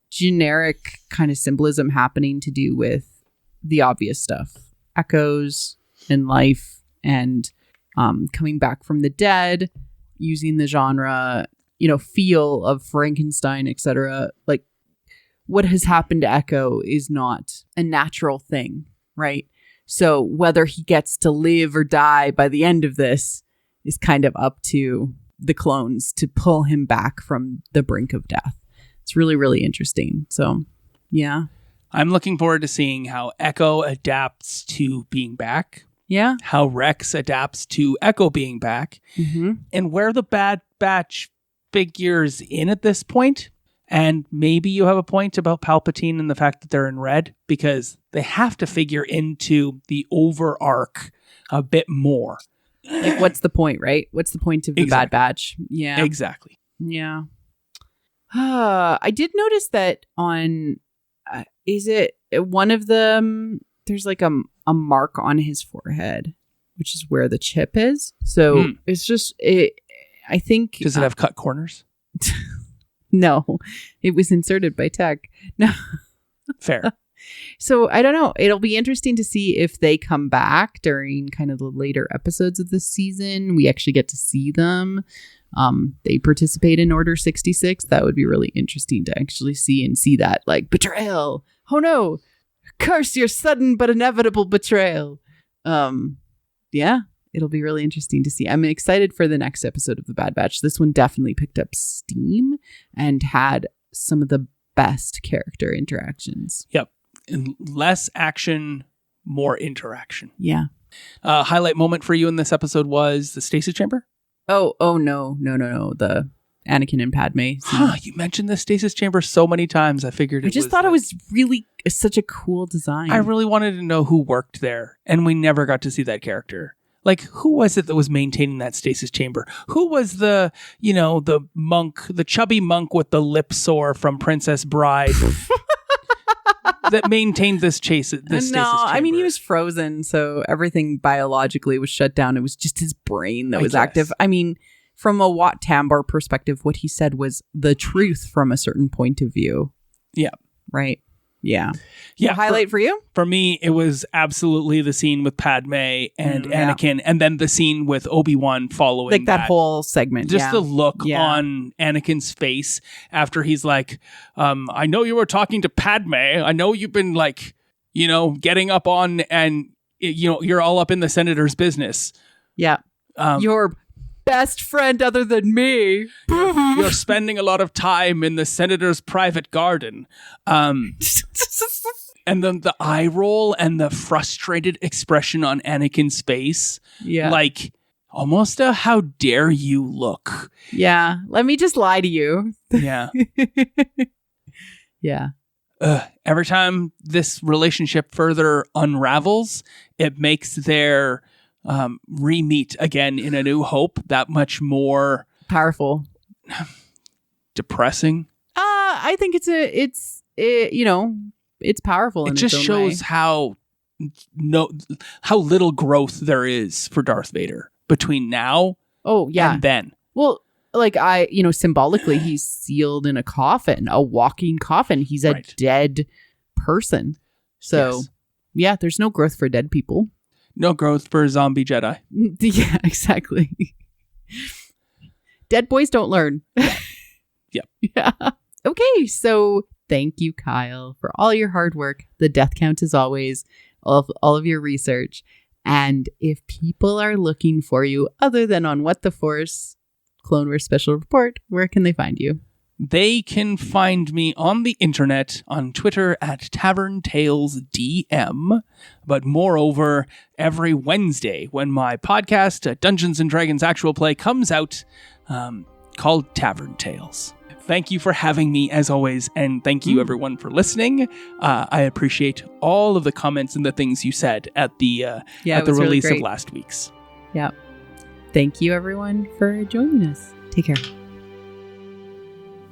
Speaker 1: generic kind of symbolism happening to do with the obvious stuff. Echoes and life and coming back from the dead, using the genre, feel of Frankenstein, etc. Like, what has happened to Echo is not a natural thing, right? So whether he gets to live or die by the end of this is kind of up to the clones to pull him back from the brink of death. It's really, really interesting. So, yeah.
Speaker 2: I'm looking forward to seeing how Echo adapts to being back.
Speaker 1: Yeah.
Speaker 2: How Rex adapts to Echo being back.
Speaker 1: Mm-hmm.
Speaker 2: And where the Bad Batch figures in at this point. And maybe you have a point about Palpatine and the fact that they're in red, because they have to figure into the over arc a bit more.
Speaker 1: Like, what's the point, right? What's the point of the Bad Batch? Yeah.
Speaker 2: Exactly.
Speaker 1: Yeah. I did notice that on, is it one of them, there's like a mark on his forehead, which is where the chip is. So it's just, I think.
Speaker 2: Does it have cut corners?
Speaker 1: No, it was inserted by tech. No.
Speaker 2: Fair.
Speaker 1: So I don't know. It'll be interesting to see if they come back during kind of the later episodes of this season. We actually get to see them. They participate in Order 66. That would be really interesting to actually see that, like, betrayal. Oh no, curse your sudden but inevitable betrayal. Yeah, it'll be really interesting to see. I'm excited for the next episode of The Bad Batch. This one definitely picked up steam and had some of the best character interactions.
Speaker 2: Yep. And less action, more interaction.
Speaker 1: Yeah.
Speaker 2: Highlight moment for you in this episode was the stasis chamber?
Speaker 1: Oh, no. The Anakin and Padme scene.
Speaker 2: You mentioned the stasis chamber so many times. I figured
Speaker 1: I just thought it was really such a cool design.
Speaker 2: I really wanted to know who worked there, and we never got to see that character. Like, who was it that was maintaining that stasis chamber? Who was the monk, the chubby monk with the lip sore from Princess Bride that maintained this stasis chamber?
Speaker 1: I mean, he was frozen, so everything biologically was shut down. It was just his brain that was active. I mean, from a Wat Tambor perspective, what he said was the truth from a certain point of view.
Speaker 2: Yeah.
Speaker 1: Right. Yeah.
Speaker 2: Yeah.
Speaker 1: Highlight for you?
Speaker 2: For me, it was absolutely the scene with Padme and Anakin, and then the scene with Obi-Wan following
Speaker 1: like that whole segment.
Speaker 2: Just the look on Anakin's face after he's like, I know you were talking to Padme. I know you've been like, getting up on and, you're all up in the Senator's business.
Speaker 1: Yeah. Your best friend other than me.
Speaker 2: You're spending a lot of time in the Senator's private garden. And then the eye roll and the frustrated expression on Anakin's face.
Speaker 1: Yeah.
Speaker 2: Like, almost a how dare you look.
Speaker 1: Yeah. Let me just lie to you.
Speaker 2: Yeah.
Speaker 1: Yeah.
Speaker 2: Every time this relationship further unravels, it makes their re-meet again in A New Hope that much more
Speaker 1: powerful.
Speaker 2: Depressing.
Speaker 1: I think it's powerful.
Speaker 2: It just shows how little growth there is for Darth Vader between now.
Speaker 1: Oh yeah,
Speaker 2: and then.
Speaker 1: Well, like symbolically, he's sealed in a coffin, a walking coffin. He's a dead person. So yeah, there's no growth for dead people.
Speaker 2: No growth for a zombie Jedi.
Speaker 1: Yeah, exactly. Dead boys don't learn.
Speaker 2: Yep.
Speaker 1: Yeah. Okay, so thank you, Kyle, for all your hard work, the death count as always, all of your research. And if people are looking for you other than on What the Force, Clone Wars Special Report, where can they find you?
Speaker 2: They can find me on the internet, on Twitter at TavernTalesDM. But moreover, every Wednesday when my podcast, Dungeons & Dragons Actual Play, comes out, called Tavern Tales. Thank you for having me, as always, and thank you, everyone, for listening. I appreciate all of the comments and the things you said at the release of last week's.
Speaker 1: Yeah. Thank you, everyone, for joining us. Take care.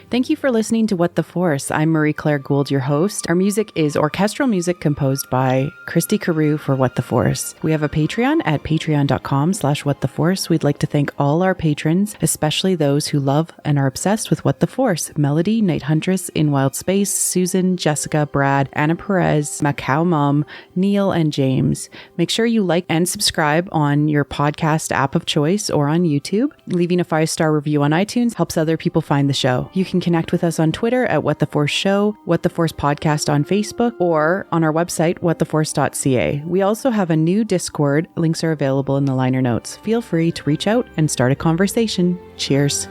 Speaker 1: Thank you for listening to What the Force. I'm Marie-Claire Gould, your host. Our music is orchestral music composed by Christy Carew for What the Force. We have a Patreon at patreon.com/whattheforce. We'd like to thank all our patrons, especially those who love and are obsessed with What the Force. Melody, Night Huntress, In Wild Space, Susan, Jessica, Brad, Anna Perez, Macau Mom, Neil, and James. Make sure you like and subscribe on your podcast app of choice or on YouTube. Leaving a 5-star review on iTunes helps other people find the show. You can can connect with us on Twitter at What the Force Show, What the Force Podcast on Facebook, or on our website, whattheforce.ca. We also have a new Discord. Links are available in the liner notes. Feel free to reach out and start a conversation. Cheers.